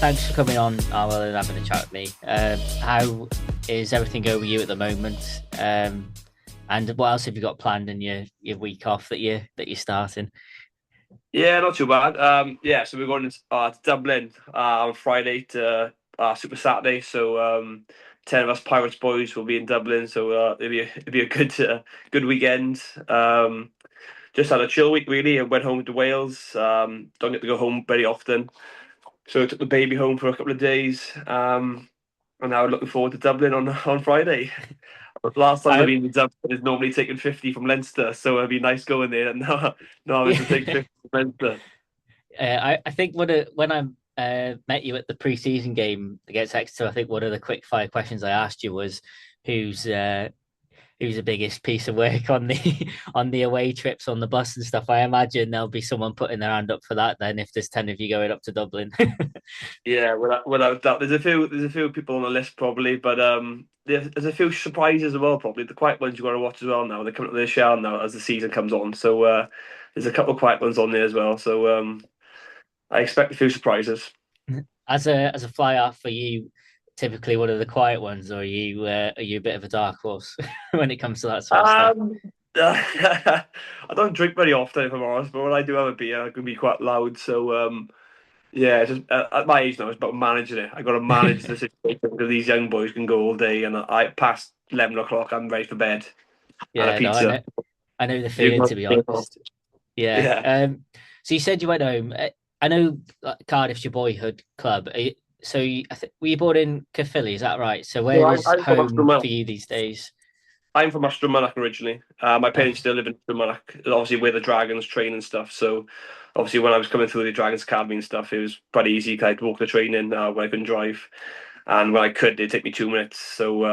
thanks for coming on, Arwel, and having a chat with me. How is everything going with you at the moment? And what else have you got planned in your week off that you're starting? Yeah, not too bad. So we're going to Dublin on Friday to Super Saturday. So 10 of us Pirates boys will be in Dublin. So it'll be a good weekend. Just had a chill week really. I went home to Wales. Don't get to go home very often, so I took the baby home for a couple of days. And now looking forward to Dublin on Friday. Last time I've I been to Dublin is normally taking 50 from Leinster, so it'd be nice going there and now having to take yeah, 50 from Leinster. I think when I met you at the pre-season game against Exeter, I think one of the quick fire questions I asked you was who's who's the biggest piece of work on the on the away trips on the bus and stuff. I imagine there'll be someone putting their hand up for that then if there's 10 of you going up to Dublin. Yeah, without doubt. There's a few people on the list probably, but there's a few surprises as well probably. The quiet ones you got to watch as well now. They're coming up to their shell now as the season comes on. So there's a couple of quiet ones on there as well. So I expect a few surprises. As a fly off, for you typically one of the quiet ones, or are you a bit of a dark horse when it comes to that sort of stuff? Um, I don't drink very often if I'm honest, but when I do have a beer, I can be quite loud. So yeah, just at my age now, it's about managing it. I got to manage the situation because these young boys can go all day, and I past 11 o'clock, I'm ready for bed and a Yeah, no, pizza. I know the You feeling, got- to be honest. Yeah. Yeah. So you said you went home. I know Cardiff's your boyhood club. So were you born in Caerphilly? Is that right? So So where is I'm from home for Ashton. you these days? I'm from Ashton originally. My Uh, parents still live in Ashton, obviously where the Dragons train and stuff. So obviously when I was coming through the Dragons Academy and stuff, it was pretty easy. 'Cause I'd walk the train in when I couldn't drive, and when I could, it'd take me 2 minutes. So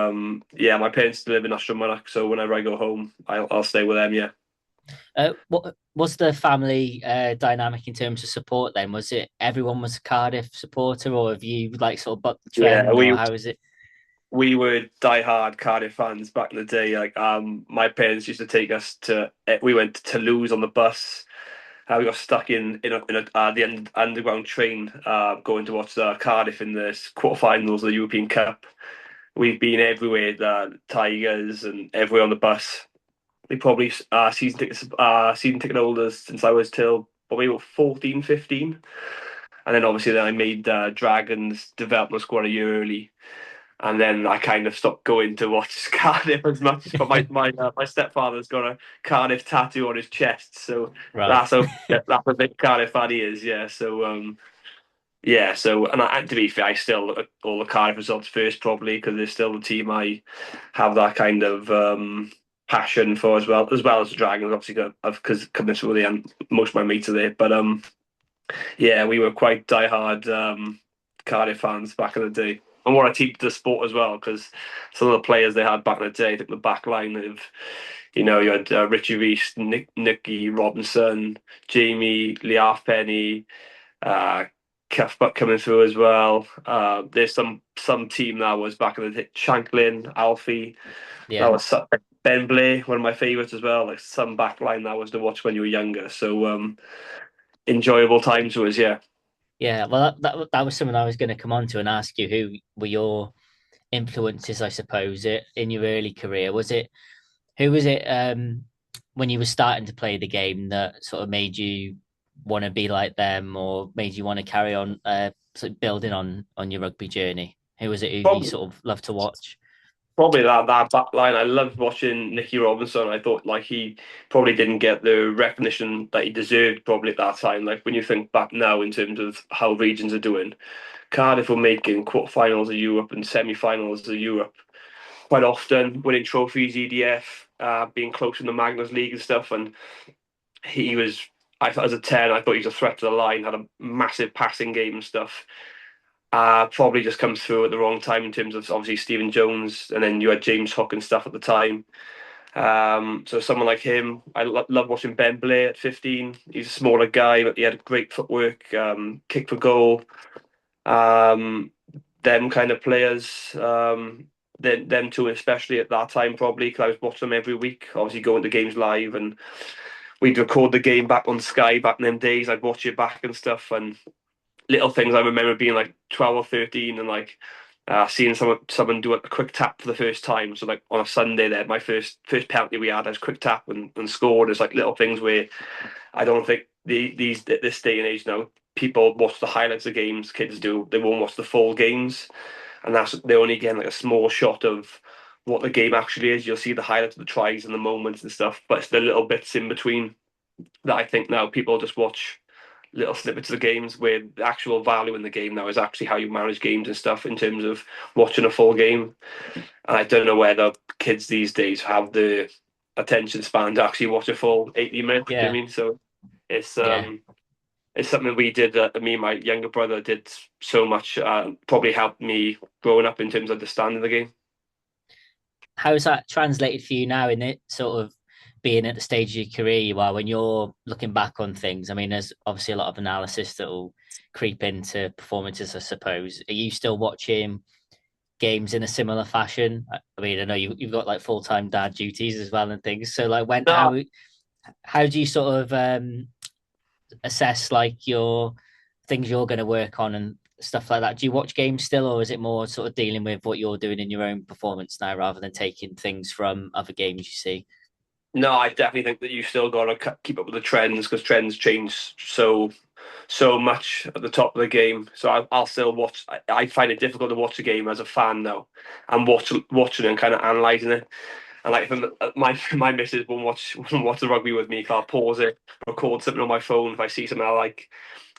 yeah, my parents still live in Ashton. So whenever I go home, I'll stay with them. Yeah. what was the family dynamic in terms of support then? Was it everyone was a Cardiff supporter, or have you like sort of bucked the Yeah, trend, or how is it? we were diehard Cardiff fans back in the day. Like my parents used to take us to. We went to Toulouse on the bus. We got stuck in the underground train going to watch Cardiff in the quarterfinals of the European Cup. We've been everywhere, the Tigers and everywhere on the bus. We probably season ticket holders since I was till probably about 14, 15. And then obviously then I made Dragons development squad a year early, and then I kind of stopped going to watch Cardiff as much. But my stepfather's got a Cardiff tattoo on his chest, so Right. that's that's a big Cardiff fan he is. Yeah, so yeah, so and to be fair, I still look at all the Cardiff results first probably because they're still the team I have that kind of passion for as well as the Dragons. Obviously, because coming through the end, most of my mates are there, but yeah, we were quite diehard Cardiff fans back in the day. And what a team to sport as well, because some of the players they had back in the day, I think the back line of, you had Richie Rees, Nicky Robinson, Jamie, Penny, uh, Cuthbert coming through as well. There's some team that was back in the day, Shanklin, Alfie, that Yeah. was Ben Blair, one of my favourites as well. Like some back line that was to watch when you were younger. So enjoyable times was yeah. Yeah. Well, that was something I was going to come on to and ask you. Who were your influences, I suppose, in your early career? Who was it when you were starting to play the game that sort of made you want to be like them, or made you want to carry on sort of building on your rugby journey? Who was it who you Probably sort of loved to watch? Probably that back line. I loved watching Nicky Robinson. I thought like he probably didn't get the recognition that he deserved probably at that time. Like when you think back now in terms of how regions are doing, Cardiff were making quarterfinals of Europe and semi-finals of Europe quite often, winning trophies, EDF, being close in the Magnus League and stuff. And he was, I thought as a 10, I thought he was a threat to the line, had a massive passing game and stuff. Probably just comes through at the wrong time in terms of obviously Stephen Jones, and then you had James Hook and stuff at the time. So someone like him, I love watching Ben Blair at 15. He's a smaller guy, but he had great footwork, kick for goal. Um, them kind of players, them two especially at that time probably because I was watching them every week. Obviously going to games live, and we'd record the game back on Sky back in them days. I'd watch it back and stuff, and little things. I remember being like 12 or 13 and like seeing someone do a quick tap for the first time. So like on a Sunday there, my first penalty we had, I was quick tap and scored. It's like little things where I don't think this day and age now people watch the highlights of games. Kids do. They won't watch the full games, and they're only getting like a small shot of what the game actually is. You'll see the highlights of the tries and the moments and stuff, but it's the little bits in between that I think now people just watch little snippets of the games where the actual value in the game now is actually how you manage games and stuff in terms of watching a full game. And I don't know whether kids these days have the attention span to actually watch a full 80 minutes. Do you know what Yeah, I mean? So it's yeah. um it's something we did. Me and my younger brother did so much. Probably helped me growing up in terms of understanding the game. How's that translated for you now in it sort of being at the stage of your career you are when you're looking back on things? I mean, there's obviously a lot of analysis that will creep into performances, I suppose. Are you still watching games in a similar fashion? I mean, I know you've got like full-time dad duties as well and things. So like when No, how do you sort of assess like your things you're going to work on and stuff like that? Do you watch games still, or is it more sort of dealing with what you're doing in your own performance now rather than taking things from other games you see? no, I definitely think that you still got to keep up with the trends because trends change so much at the top of the game. So I'll still watch. I find it difficult to watch a game as a fan now, and watching and kind of analysing it. And like if my missus won't watch the rugby with me, I'll pause it, record something on my phone if I see something I like,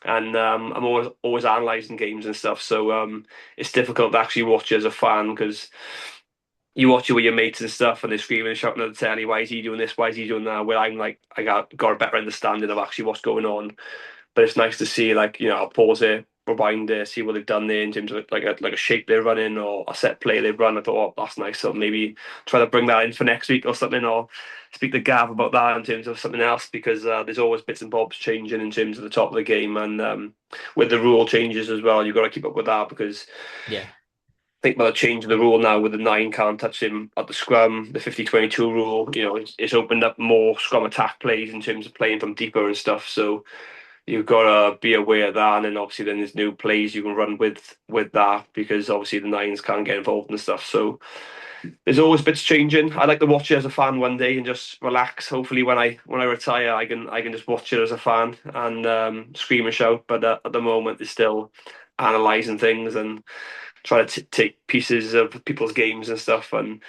and I'm always analysing games and stuff. So it's difficult to actually watch it as a fan because you watch it with your mates and stuff, and they're screaming and shouting at the telly, "Why is he doing this? Why is he doing that?" Where I'm like, I got a better understanding of actually what's going on. But it's nice to see, like, I'll pause it, rewind it, see what they've done there in terms of like a shape they're running or a set play they've run. I thought, oh, that's nice. So maybe try to bring that in for next week or something, or speak to Gav about that in terms of something else because there's always bits and bobs changing in terms of the top of the game and with the rule changes as well. You've got to keep up with that because Yeah, I think by the change of the rule now with the nine can't touch him at the scrum, the 50-22 rule, it's opened up more scrum attack plays in terms of playing from deeper and stuff. So you've got to be aware of that, and then obviously then there's new plays you can run with that because obviously the nines can't get involved and stuff. So there's always bits changing. I like to watch it as a fan one day and just relax. Hopefully when I retire, I can just watch it as a fan and scream and shout. But at the moment, it's still analysing things and trying to take pieces of people's games and stuff and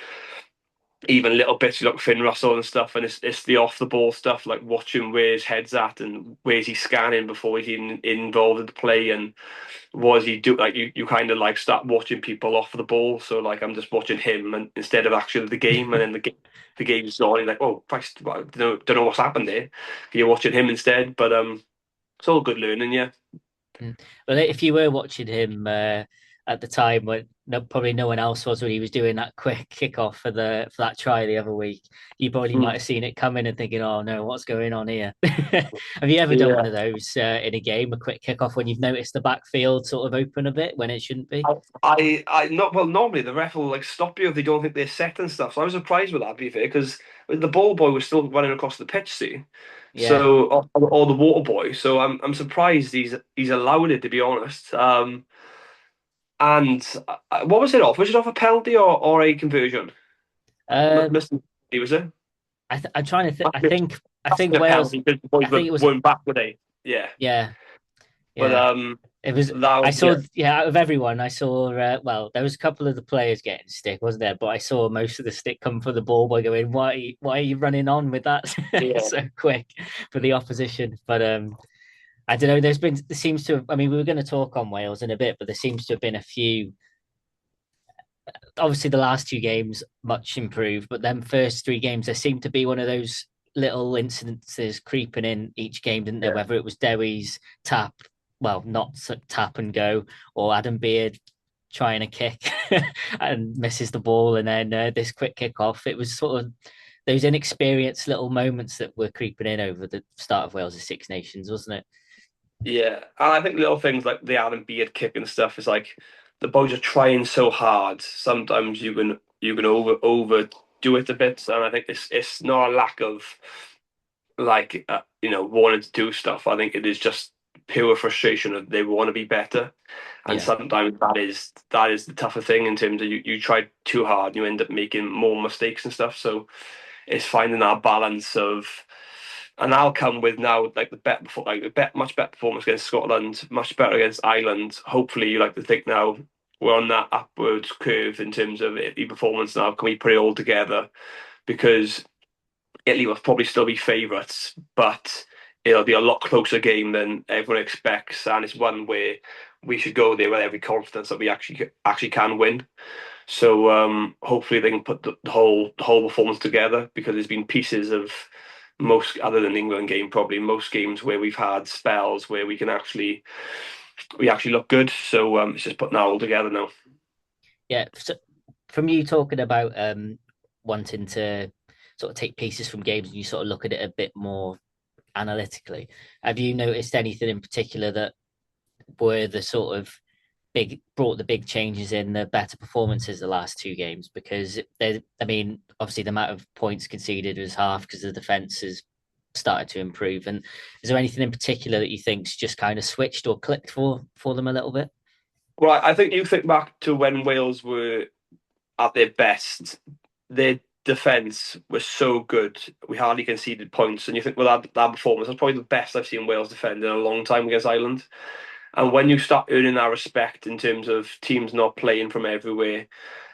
even little bits like Finn Russell and stuff, and it's the off the ball stuff, like watching where his head's at and where's he scanning before he's involved in the play and what does he do. Like you kind of like start watching people off the ball. So like I'm just watching him and instead of actually the game, and then the game's on. You're like, oh Christ, well, don't know what's happened there. You're watching him instead, but it's all good learning, yeah. mm. Well, if you were watching him at the time when probably no one else was when he was doing that quick kickoff for that try the other week, you probably might Mm. have seen it coming and thinking, "Oh no, what's going on here?" Have you ever done one Yeah. of those in a game, a quick kickoff when you've noticed the backfield sort of open a bit when it shouldn't be? I not well. Normally the ref will like stop you if they don't think they're set and stuff. So I was surprised with that, to be fair, because the ball boy was still running across the pitch, see. Yeah. So or the water boy. So I'm surprised he's allowed it, to be honest. And what was it off? Was it off a penalty or a conversion? Um, Must he was it? I'm trying to think. Must be I must think be a Wales. penalty because the boys I think it was. weren't back, were they? Yeah, Yeah, but yeah. It was. that I was saw. yeah. Yeah, out of everyone, I saw. Well, there was a couple of the players getting stick, wasn't there? But I saw most of the stick come for the ball by going, Why are you running on with that Yeah. so quick for the opposition?" But I don't know. There seems to have. I mean, we were going to talk on Wales in a bit, but there seems to have been a few. Obviously, the last two games much improved, but then first three games there seemed to be one of those little incidences creeping in each game, didn't there? Yeah. Whether it was Derry's tap, well, not tap and go, or Adam Beard trying a kick and misses the ball, and then this quick kick off. It was sort of those inexperienced little moments that were creeping in over the start of Wales' Six Nations, wasn't it? Yeah, and I think little things like the Adam Beard kick and stuff is like the boys are trying so hard. Sometimes you can overdo it a bit, and I think it's not a lack of like wanting to do stuff. I think it is just pure frustration of they want to be better. And Yeah. sometimes that is the tougher thing in terms of you try too hard, you end up making more mistakes and stuff. So it's finding that balance of, and that'll come with now like much better performance against Scotland, much better against Ireland. Hopefully, you like to think now we're on that upwards curve in terms of Italy performance now. Can we put it all together? Because Italy will probably still be favourites, but it'll be a lot closer game than everyone expects, and it's one where we should go there with every confidence that we actually can win. So hopefully they can put the whole performance together, because there's been pieces of most, other than the England game, probably most games where we've had spells where we actually look good. So it's just putting that all together now. Yeah. So from you talking about wanting to sort of take pieces from games and you sort of look at it a bit more analytically, have you noticed anything in particular that were the sort of brought the big changes in the better performances the last two games? Because I mean, obviously the amount of points conceded was half because the defense has started to improve. And is there anything in particular that you think's just kind of switched or clicked for them a little bit? Well, I think you think back to when Wales were at their best, their defence was so good. We hardly conceded points, and you think, well, that performance was probably the best I've seen Wales defend in a long time against Ireland. And when you start earning that respect in terms of teams not playing from everywhere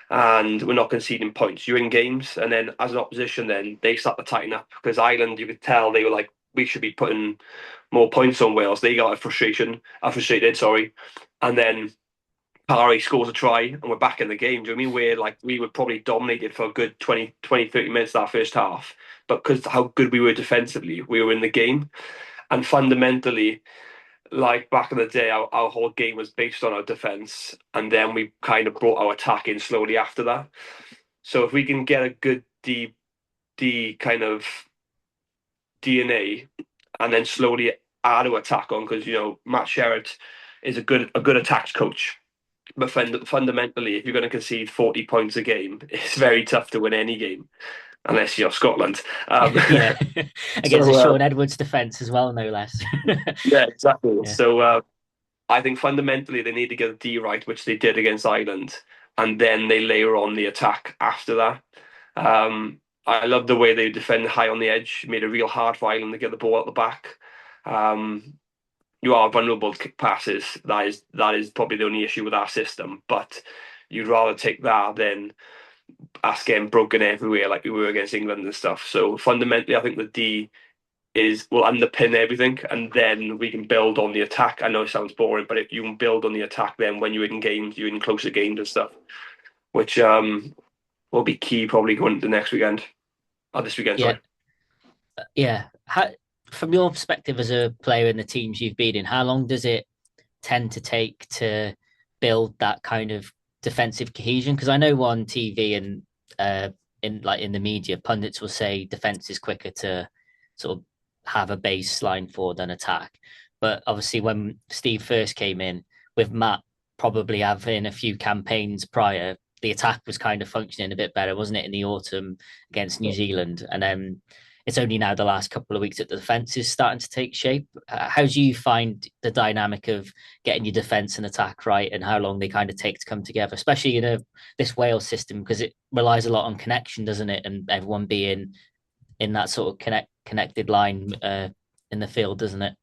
and we're not conceding points, you're in games, and then as an opposition, then they start to tighten up, because Ireland, you could tell they were like, we should be putting more points on Wales. They got frustrated, sorry, and then Parry scores a try and we're back in the game. Do you know what I mean? We're like, we were probably dominated for a good 30 minutes that first half. But because how good we were defensively, we were in the game. And fundamentally, like back in the day, our whole game was based on our defence. And then we kind of brought our attack in slowly after that. So if we can get a good D kind of DNA and then slowly add our attack on, because, Matt Sherratt is a good attacks coach. But fundamentally, if you're going to concede 40 points a game, it's very tough to win any game, unless you're Scotland. Yeah, against a so, Sean Edwards defense as well, no less. yeah, exactly. Yeah, So I think fundamentally they need to get the D right, which they did against Ireland, and then they layer on the attack after that. I love the way they defend high on the edge, made it real hard for Ireland to get the ball at the back. Um, you are vulnerable to kick passes. That is probably the only issue with our system. But you'd rather take that than us getting broken everywhere like we were against England and stuff. So fundamentally, I think the D will underpin everything, and then we can build on the attack. I know it sounds boring, but if you can build on the attack, then when you're in games, you're in closer games and stuff, which will be key probably going into next weekend. Oh, this weekend, yeah, sorry. yeah. From your perspective as a player in the teams you've been in, how long does it tend to take to build that kind of defensive cohesion? Because I know on TV and in the media, pundits will say defense is quicker to sort of have a baseline for than attack. But obviously, when Steve first came in with Matt probably having a few campaigns prior, the attack was kind of functioning a bit better, wasn't it, in the autumn against New Zealand? And then it's only now the last couple of weeks that the defense is starting to take shape. How do you find the dynamic of getting your defense and attack right, and how long they kind of take to come together, especially in this Wales system, because it relies a lot on connection, doesn't it? And everyone being in that sort of connected line in the field, doesn't it?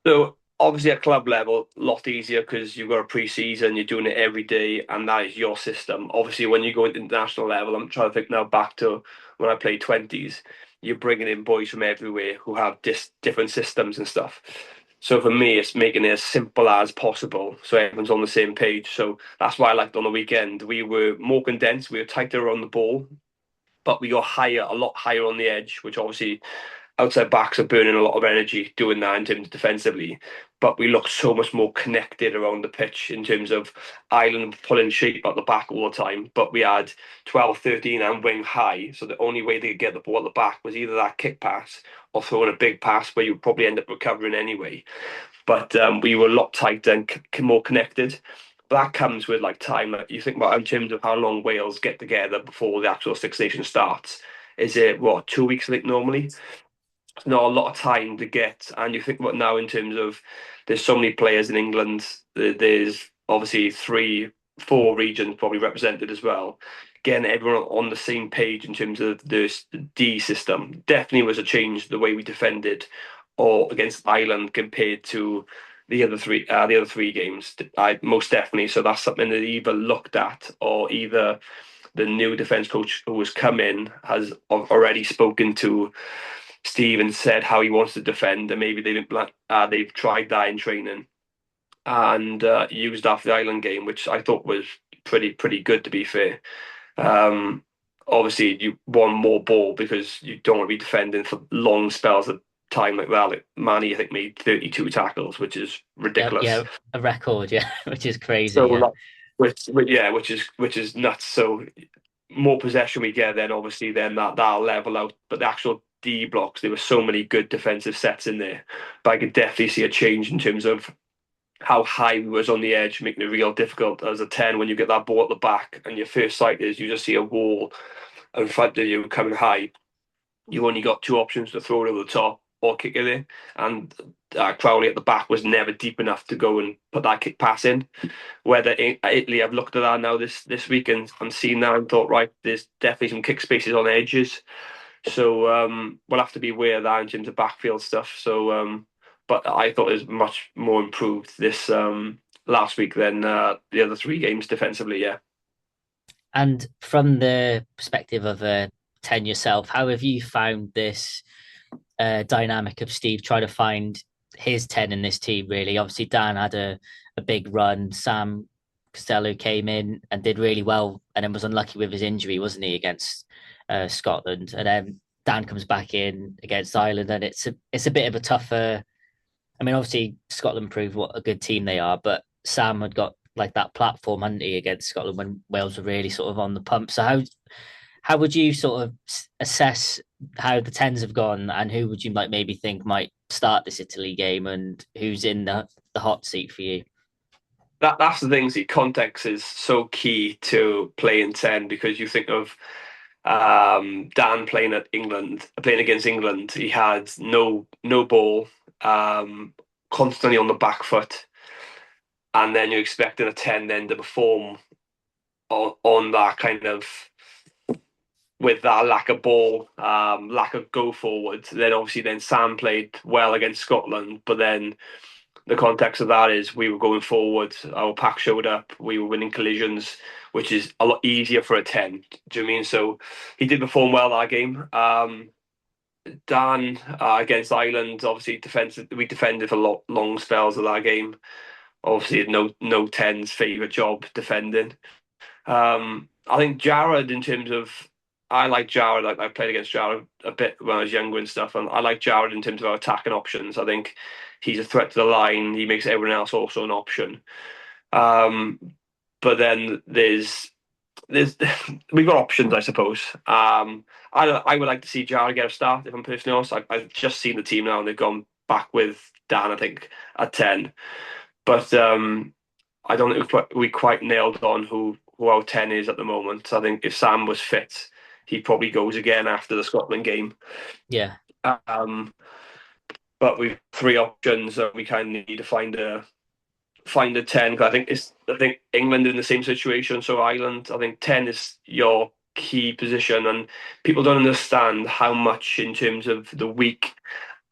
So obviously at club level, a lot easier because you've got a pre-season, you're doing it every day, and that is your system. Obviously, when you go into international level, I'm trying to think now back to when I played twenties. You're bringing in boys from everywhere who have different systems and stuff. So for me, it's making it as simple as possible so everyone's on the same page. So that's why I liked on the weekend. We were more condensed, we were tighter on the ball, but we got a lot higher on the edge, which obviously outside backs are burning a lot of energy doing that in terms of defensively. But we look so much more connected around the pitch in terms of Ireland pulling shape at the back all the time. But we had 12, 13 and wing high. So the only way they could get the ball at the back was either that kick pass or throwing a big pass where you would probably end up recovering anyway. But we were a lot tighter and more connected. But that comes with like time. Like, you think about in terms of how long Wales get together before the actual Six Nations starts. Is it what, 2 weeks, I think, normally? not a lot of time to get. And you think about now in terms of there's so many players in England. There's obviously three, four regions probably represented as well. Getting everyone on the same page in terms of the D system definitely was a change the way we defended or against Ireland compared to the other three games. I most definitely. So that's something that either looked at or either the new defence coach who has come in has already spoken to Steve and said how he wants to defend, and maybe they've tried that in training and used that for the Ireland game, which I thought was pretty good to be fair. Um, Obviously, you want more ball because you don't want to be defending for long spells of time like that. Like Manny, I think made 32 tackles, which is Yeah, ridiculous. yeah, a record, yeah, which is crazy. So Yeah, like, which is nuts. So more possession we get, then obviously then that'll level out. But the actual D blocks, there were so many good defensive sets in there. But I could definitely see a change in terms of how high we was on the edge, making it real difficult as a 10 when you get that ball at the back and your first sight is you just see a wall in front of you coming high. You only got two options to throw it over the top or kick it in. And Crowley at the back was never deep enough to go and put that kick pass in. Whether Italy, I've looked at that now this week and seen that and thought, right, there's definitely some kick spaces on the edges. So we'll have to be aware of that in terms of backfield stuff. So, but I thought it was much more improved this last week than the other three games defensively. Yeah. and from the perspective of a 10 yourself, how have you found this dynamic of Steve trying to find his 10 in this team? Really, obviously Dan had a big run. Sam Costello came in and did really well, and then was unlucky with his injury, wasn't he, against Scotland? And then Dan comes back in against Ireland, and it's a bit of a tougher. I mean, obviously Scotland proved what a good team they are, but Sam had got like that platform, hadn't he, against Scotland when Wales were really sort of on the pump. So how would you sort of assess how the tens have gone, and who would you like maybe think might start this Italy game, and who's in the hot seat for you? That's the thing. See, context is so key to playing 10 because you think of Dan playing against England. He had no ball, constantly on the back foot, and then you're expecting a 10 then to perform on that kind of with that lack of ball, lack of go forward. Then obviously then Sam played well against Scotland, but then the context of that is we were going forward, our pack showed up, we were winning collisions, which is a lot easier for a 10. Do you know what I mean? So he did perform well that game. Dan against Ireland, obviously we defended for long spells of that game. Obviously, no tens favourite job defending. I think Jared, in terms of, I like Jared. Like I played against Jared a bit when I was younger and stuff, and I like Jared in terms of our attacking options. I think he's a threat to the line. He makes everyone else also an option. Um, but then there's we've got options, I suppose. I would like to see Jared get a start. If I'm personally honest, I've just seen the team now and they've gone back with Dan. I think at 10, but I don't think we quite nailed on who our 10 is at the moment. I think if Sam was fit, he probably goes again after the Scotland game. Yeah, Um, but we've three options, and we kind of need to find a 10. Because I think England in the same situation. So Ireland, I think 10 is your key position, and people don't understand how much in terms of the week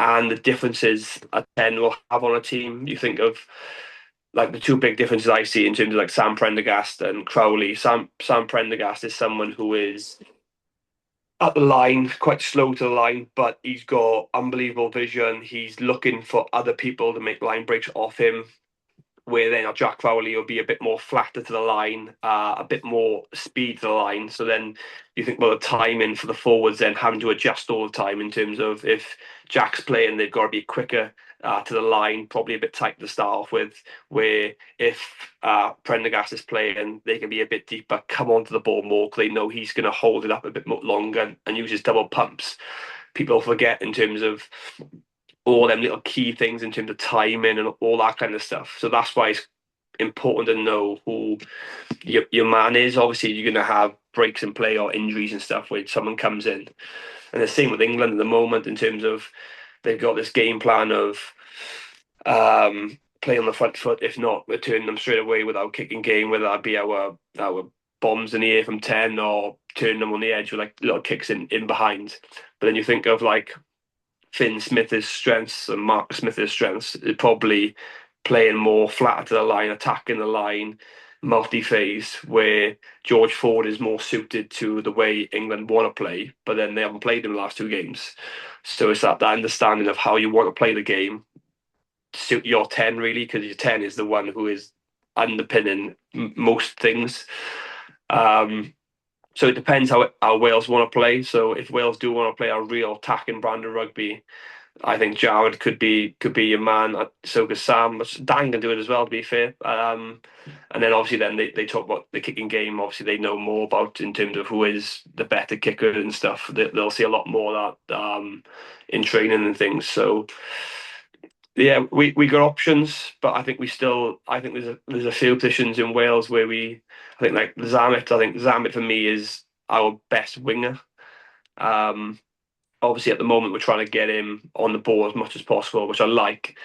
and the differences a 10 will have on a team. You think of like the two big differences I see in terms of like Sam Prendergast and Crowley. Sam Prendergast is someone who is at the line, quite slow to the line, but he's got unbelievable vision. He's looking for other people to make line breaks off him. Where then Jack Crowley will be a bit more flatter to the line, a bit more speed to the line. So then you think, well, the timing for the forwards then having to adjust all the time in terms of if Jack's playing, they've got to be quicker to the line, probably a bit tight to start off with. Where if Prendergast is playing, they can be a bit deeper, come onto the ball more because they know he's going to hold it up a bit more longer and use his double pumps. People forget in terms of all them little key things in terms of timing and all that kind of stuff. So that's why it's important to know who your man is. Obviously, you're going to have breaks in play or injuries and stuff where someone comes in. And the same with England at the moment in terms of they've got this game plan of play on the front foot. If not, we're turning them straight away without kicking game, whether that be our bombs in the air from 10 or turning them on the edge with like little kicks in behind. But then you think of like Finn Smith's strengths and Marcus Smith's strengths is probably playing more flat to the line, attacking the line, multi-phase, where George Ford is more suited to the way England want to play, but then they haven't played in the last two games. So it's that understanding of how you want to play the game, suit your 10 really, because your 10 is the one who is underpinning most things. So it depends how Wales want to play. So if Wales do want to play a real attacking brand of rugby, I think Jared could be your man. So could Sam. Dan can do it as well, to be fair. And then obviously then they talk about the kicking game. Obviously they know more about in terms of who is the better kicker and stuff. They'll see a lot more of that in training and things. So yeah, we got options, but I think there's a few positions in Wales where I think like Zammit. I think Zammit for me is our best winger. Um, Obviously at the moment we're trying to get him on the ball as much as possible, which I like.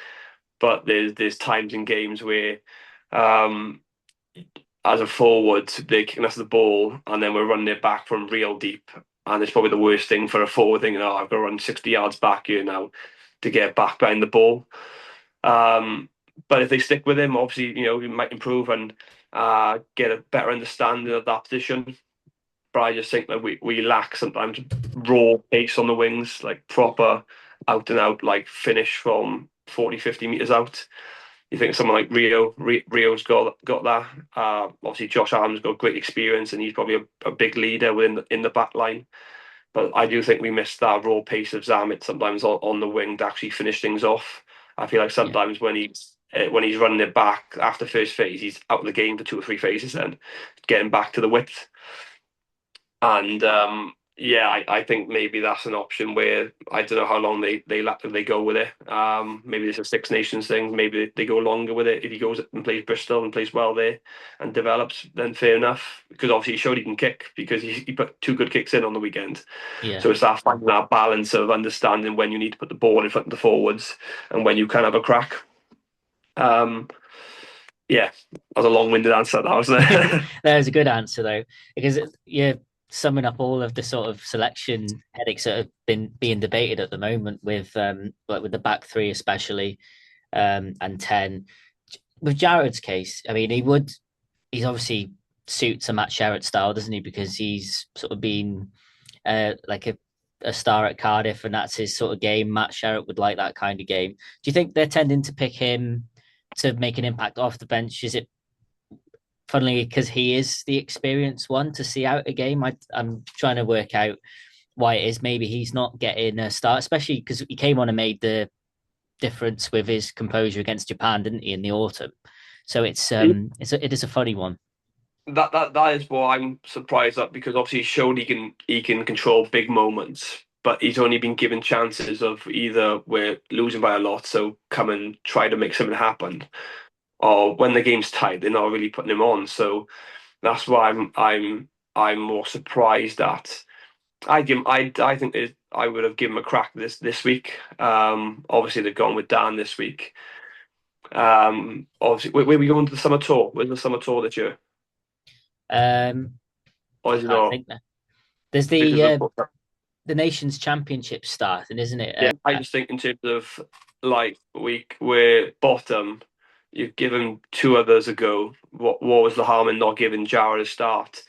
But there's times in games where, um, as a forward, they're kicking us the ball and then we're running it back from real deep, and it's probably the worst thing for a forward thinking, "Oh, I've got to run 60 yards back here now to get back behind the ball." Um, but if they stick with him, obviously, he might improve and get a better understanding of that position. But I just think that we lack sometimes raw pace on the wings, like proper out and out, like finish from 40, 50 meters out. You think someone like Rio's got that. Obviously, Josh Adams got great experience and he's probably a big leader in the back line. But I do think we missed that raw pace of Zammit sometimes on the wing to actually finish things off. I feel like Yeah. sometimes when he's running it back after first phase, he's out of the game for two or three phases and getting back to the width. And yeah, I think maybe that's an option where I don't know how long they go with it. Maybe it's a Six Nations thing. Maybe they go longer with it. If he goes and plays Bristol and plays well there and develops, then fair enough. Because obviously he showed he can kick because he put two good kicks in on the weekend. Yeah. So it's that finding that balance of understanding when you need to put the ball in front of the forwards and when you can have a crack. Yeah, that was a long-winded answer, that wasn't it? That was a good answer though, because you're summing up all of the sort of selection headaches that have been being debated at the moment with like with the back three especially, and 10. With Jared's case, I mean, he's obviously suits a Matt Sherratt style, doesn't he? Because he's sort of been like a star at Cardiff, and that's his sort of game. Matt Sherratt would like that kind of game. Do you think they're tending to pick him to make an impact off the bench? Is it funnily because he is the experienced one to see out a game? I'm trying to work out why it is. Maybe he's not getting a start, especially because he came on and made the difference with his composure against Japan, didn't he, in the autumn? So it is a funny one. That is what I'm surprised at, because obviously he showed he can control big moments, but he's only been given chances of either we're losing by a lot, so come and try to make something happen, or when the game's tight, they're not really putting him on. So that's why I'm more surprised at. I think I would have given him a crack this week. Obviously they've gone with Dan this week. Obviously, where we going to the summer tour? Where's the summer tour this year? I Or is it can't not? think now. There's Because of, the Nations Championship starting, isn't it? yeah, I just think in terms of like we're bottom, you've given two others a go. What was the harm in not giving Jara a start?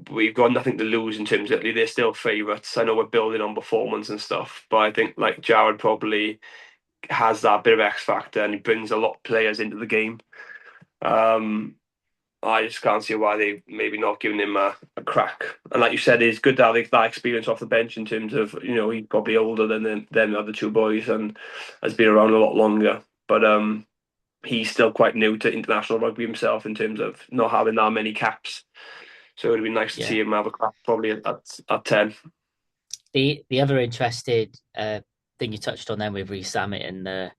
We've got nothing to lose in terms of they're still favourites. I know we're building on performance and stuff, but I think like Jared probably has that bit of X factor and he brings a lot of players into the game. Um, I just can't see why they maybe not giving him a crack. And like you said, it's good to have that experience off the bench in terms of, he's probably older than the other two boys and has been around a lot longer. But he's still quite new to international rugby himself in terms of not having that many caps. So it would be nice to Yeah. see him have a crack probably at 10. The other interested thing you touched on then with Rees-Zammit in the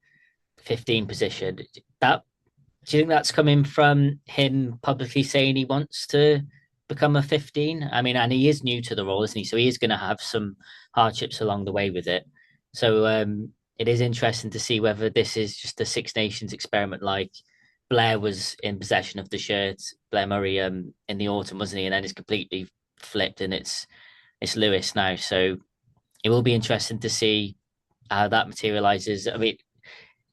15 position, that do you think that's coming from him publicly saying he wants to become a 15? I mean, and he is new to the role, isn't he? So he is going to have some hardships along the way with it. So it is interesting to see whether this is just a Six Nations experiment. Like Blair was in possession of the shirt, Blair Murray, in the autumn, wasn't he? And then it's completely flipped, and it's Lewis now. So it will be interesting to see how that materializes. I mean,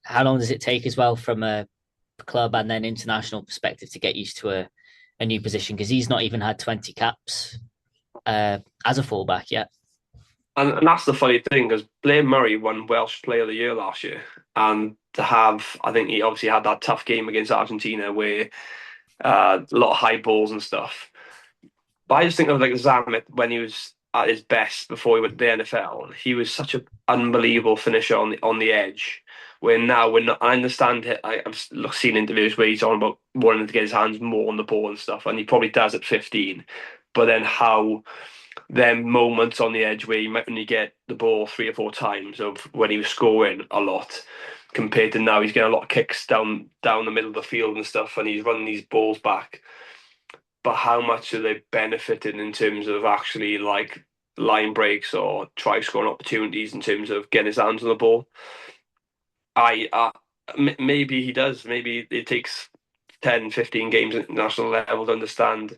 how long does it take as well from a club and then international perspective to get used to a new position? Because he's not even had 20 caps as a fullback yet. And that's the funny thing because Blair Murray won Welsh Player of the Year last year, and to have, I think he obviously had that tough game against Argentina where a lot of high balls and stuff. But I just think of like Zammit when he was at his best before he went to the NFL. He was such an unbelievable finisher on the edge. Where now we're not. I understand it. I've seen interviews where he's talking about wanting to get his hands more on the ball and stuff, and he probably does at 15. But then how them moments on the edge where you might only get the ball 3 or 4 times of when he was scoring a lot, compared to now he's getting a lot of kicks down the middle of the field and stuff, and he's running these balls back. But how much are they benefiting in terms of actually like line breaks or try scoring opportunities in terms of getting his hands on the ball? I maybe he does. Maybe it takes 10, 15 games at national level to understand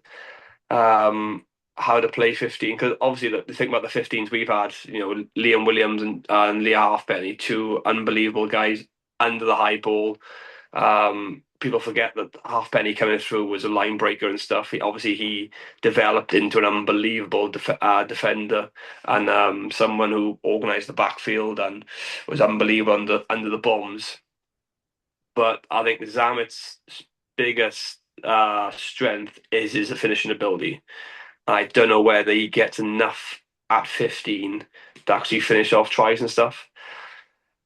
how to play 15. Because obviously, the thing about the 15s we've had, Liam Williams and Leah Halfpenny, two unbelievable guys under the high ball. People forget that Halfpenny coming through was a line breaker and stuff. He developed into an unbelievable defender and someone who organised the backfield and was unbelievable under the bombs. But I think Zammit's biggest strength is his finishing ability. I don't know whether he gets enough at 15 to actually finish off tries and stuff.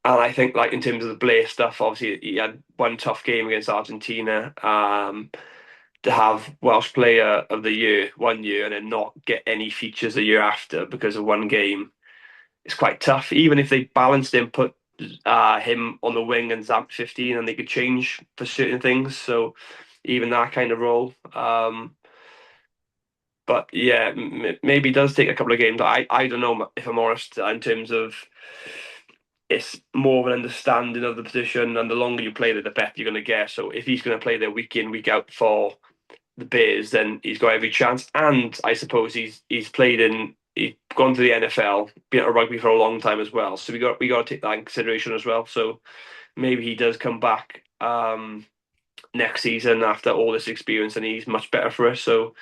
And I think, like in terms of the Blair stuff, obviously he had one tough game against Argentina. To have Welsh Player of the Year 1 year and then not get any features the year after because of one game, it's quite tough. Even if they balanced him, put him on the wing and Zamp 15, and they could change for certain things. So even that kind of role. But yeah, maybe it does take a couple of games. I don't know if I'm honest in terms of it's more of an understanding of the position, and the longer you play there, the better you're going to get. So if he's going to play there week in, week out for the Bears, then he's got every chance. And I suppose he's gone to the NFL, been at rugby for a long time as well. So we got to take that in consideration as well. So maybe he does come back next season after all this experience, and he's much better for us. So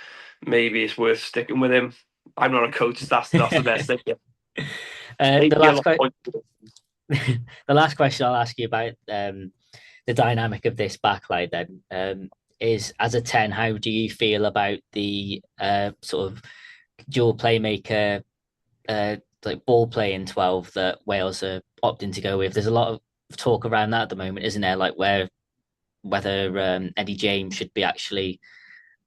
maybe it's worth sticking with him. I'm not a coach. That's the best thing. The last the last question I'll ask you about the dynamic of this backline then is, as a 10, how do you feel about the sort of dual playmaker like ball playing 12 that Wales are opting to go with? There's a lot of talk around that at the moment, isn't there? Like whether Eddie James should be actually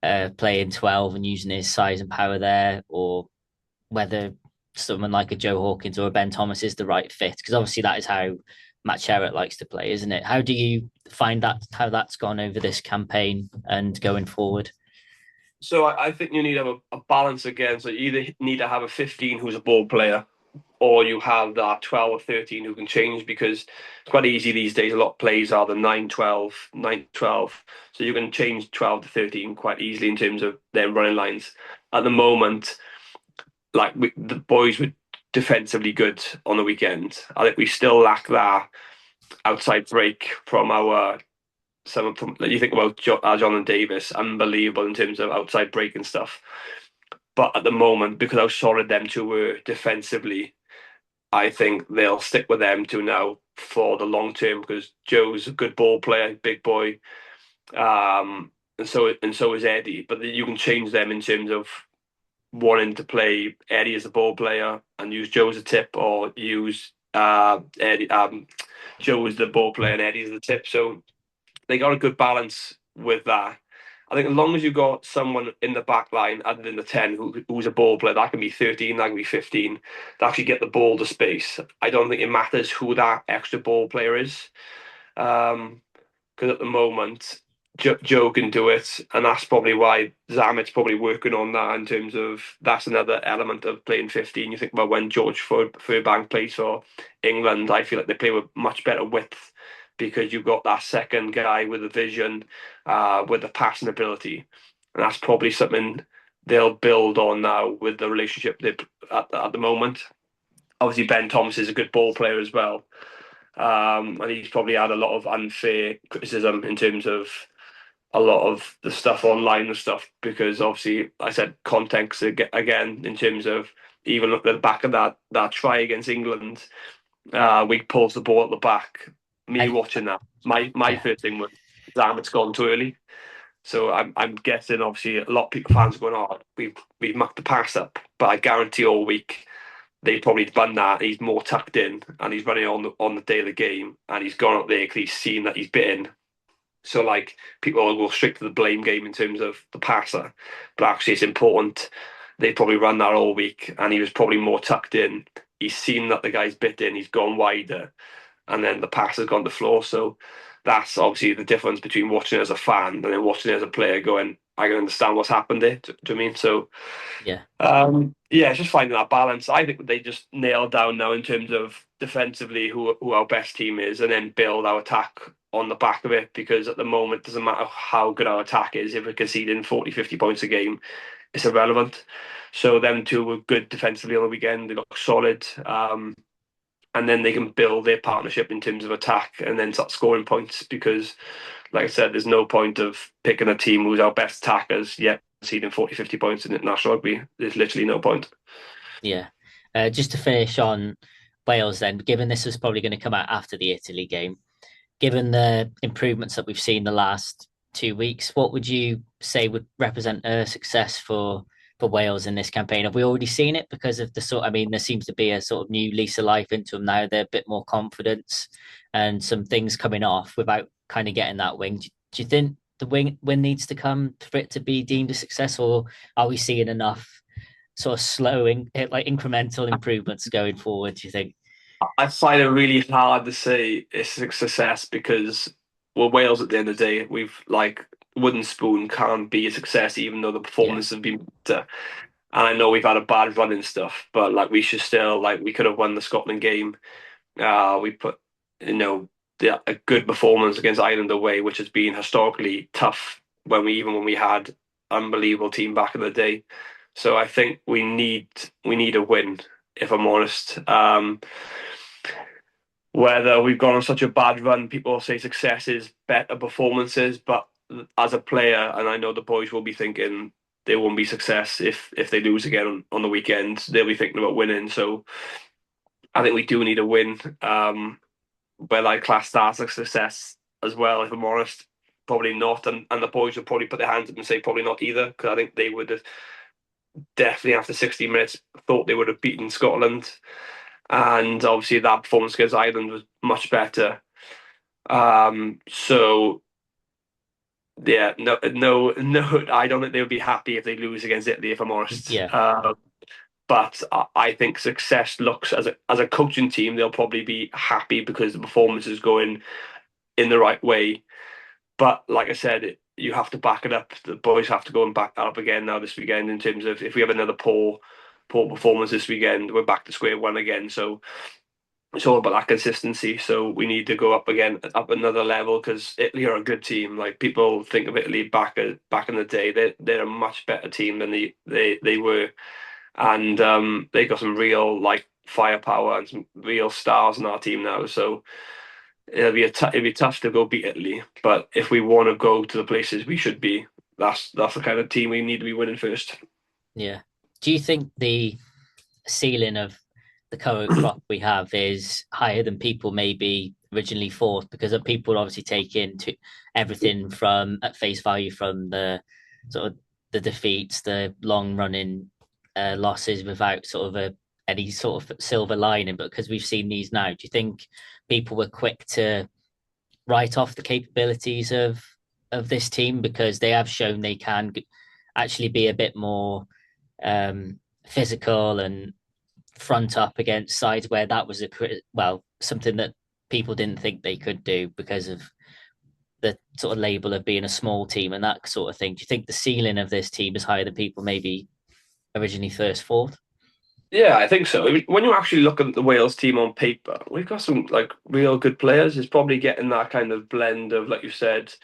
playing 12 and using his size and power there, or whether someone like a Joe Hawkins or a Ben Thomas is the right fit, because obviously that is how Matt Sherratt likes to play, isn't it? How do you find that, how that's gone over this campaign and going forward? So I think you need to have a balance again. So you either need to have a 15 who's a ball player, or you have that 12 or 13 who can change, because it's quite easy these days. A lot of plays are the 9-12, 9-12. So you can change 12 to 13 quite easily in terms of their running lines. At the moment, the boys were defensively good on the weekend. I think we still lack that outside break from our some from you think about John Davis, unbelievable in terms of outside break and stuff. But at the moment, because how solid them two were defensively, I think they'll stick with them two now for the long term, because Joe's a good ball player, big boy, and so is Eddie. But you can change them in terms of wanting to play Eddie as a ball player and use Joe as a tip, or use Eddie Joe as the ball player and Eddie as the tip. So they got a good balance with that. I think as long as you've got someone in the back line other than the 10 who's a ball player, that can be 13, that can be 15, to actually get the ball to space. I don't think it matters who that extra ball player is. Because at the moment, Joe can do it, and that's probably why Zammit's probably working on that in terms of that's another element of playing 15. You think about when George Furbank plays for England, I feel like they play with much better width because you've got that second guy with the vision, with the passing ability, and that's probably something they'll build on now with the relationship they at the moment. Obviously, Ben Thomas is a good ball player as well, and he's probably had a lot of unfair criticism in terms of a lot of the stuff online and stuff because obviously I said context again in terms of even look at the back of that try against England, we pulls the ball at the back. Me I, watching that, my yeah, first thing was, damn, it's gone too early. So I'm guessing obviously a lot of people fans are going, oh, we've mucked the pass up, but I guarantee all week they probably done that. He's more tucked in and he's running on the day of the game and he's gone up there because he's seen that he's bitten. So like people will go straight to the blame game in terms of the passer, but actually it's important. They probably run that all week, and he was probably more tucked in. He's seen that the guy's bit in, he's gone wider, and then the pass has gone to floor. So that's obviously the difference between watching it as a fan and then watching it as a player. Going, I can understand what's happened there. Do you mean? So yeah, yeah, it's just finding that balance. I think they just nailed down now in terms of defensively who our best team is, and then build our attack on the back of it. Because at the moment, it doesn't matter how good our attack is, if we're conceding 40, 50 points a game, it's irrelevant. So them two were good defensively on the weekend. They look solid, and then they can build their partnership in terms of attack, and then start scoring points. Because, like I said, there's no point of picking a team who's our best attackers yet conceding 40, 50 points in international rugby. There's literally no point. yeah. Just to finish on Wales, then, given this is probably going to come out after the Italy game, given the improvements that we've seen the last 2 weeks, what would you say would represent a success for Wales in this campaign? Have we already seen it because of the sort? I mean, there seems to be a sort of new lease of life into them now. They're a bit more confidence and some things coming off without kind of getting that wing. Do you think the win needs to come for it to be deemed a success, or are we seeing enough sort of slowing, like incremental improvements going forward? Do you think? I find it really hard to say it's a success because well, Wales at the end of the day, we've like wooden spoon can't be a success even though the Yeah, performance has been better. And I know we've had a bad run and stuff, but like we should still like we could have won the Scotland game. We put a good performance against Ireland away, which has been historically tough when we had unbelievable team back in the day. So I think we need a win, if I'm honest. Whether we've gone on such a bad run, people say success is better performances, but as a player, and I know the boys will be thinking there won't be success if they lose again on the weekend. They'll be thinking about winning. So I think we do need a win. Whether I class that as a success as well, if I'm honest, probably not. And the boys would probably put their hands up and say probably not either, because I think they would have definitely after 60 minutes thought they would have beaten Scotland. And obviously that performance against Ireland was much better. So yeah, no, I don't think they would be happy if they lose against Italy, if I'm honest. yeah, But I think success looks as a coaching team, they'll probably be happy because the performance is going in the right way. But like I said, you have to back it up. The boys have to go and back that up again now this weekend. In terms of if we have another poor performance this weekend, we're back to square one again. So it's all about that consistency. So we need to go up again, up another level because Italy are a good team. Like people think of Italy back in the day, they're a much better team than they were, and they got some real like firepower and some real stars in our team now. So it'll be tough to go beat Italy, but if we want to go to the places we should be, that's the kind of team we need to be winning first. yeah. Do you think the ceiling of the current crop we have is higher than people maybe originally thought? Because people obviously take into everything from at face value from the sort of the defeats, the long running losses without sort of any sort of silver lining. But because we've seen these now, do you think people were quick to write off the capabilities of this team because they have shown they can actually be a bit more physical and front up against sides where that was something that people didn't think they could do because of the sort of label of being a small team and that sort of thing. Do you think the ceiling of this team is higher than people maybe originally first thought? Yeah, I think so. I mean, when you actually look at the Wales team on paper, we've got some like real good players. It's probably getting that kind of blend of, like you said,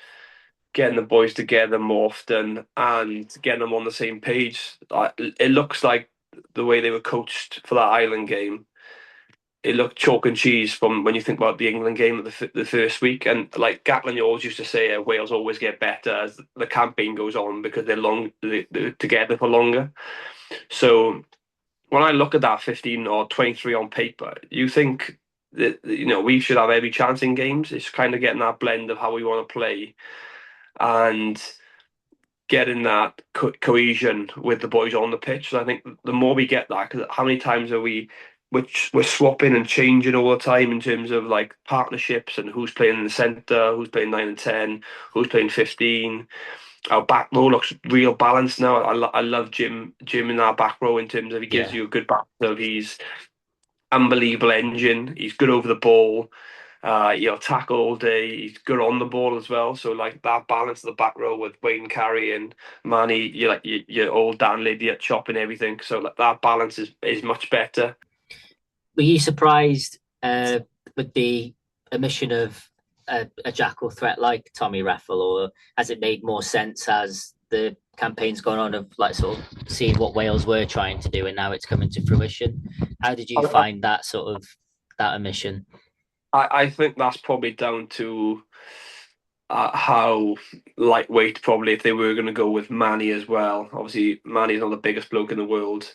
getting the boys together more often and getting them on the same page. It looks like the way they were coached for that Ireland game. It looked chalk and cheese from when you think about the England game of the first week. And like Gatlin always used to say, Wales always get better as the campaign goes on because they're together for longer. So when I look at that 15 or 23 on paper, you think that we should have every chance in games. It's kind of getting that blend of how we want to play and getting that cohesion with the boys on the pitch. So I think the more we get that, because how many times are we're swapping and changing all the time in terms of like partnerships and who's playing in the centre, who's playing 9 and 10, who's playing 15. Our back row looks real balanced now. I love Jim in our back row in terms of he gives Yeah. you a good back. So he's unbelievable engine. He's good over the ball. He'll tackle all day. He's good on the ball as well. So like that balance of the back row with Wayne Carey and Manny, you like your old Dan Lydiate chopping everything. So like that balance is much better. Were you surprised with the omission of a jackal threat like Tommy Raffle, or has it made more sense as the campaign's gone on of like sort of seeing what Wales were trying to do and now it's coming to fruition? How did you I, find that sort of that omission? I think that's probably down to how lightweight probably if they were going to go with Manny as well. Obviously, Manny's not the biggest bloke in the world,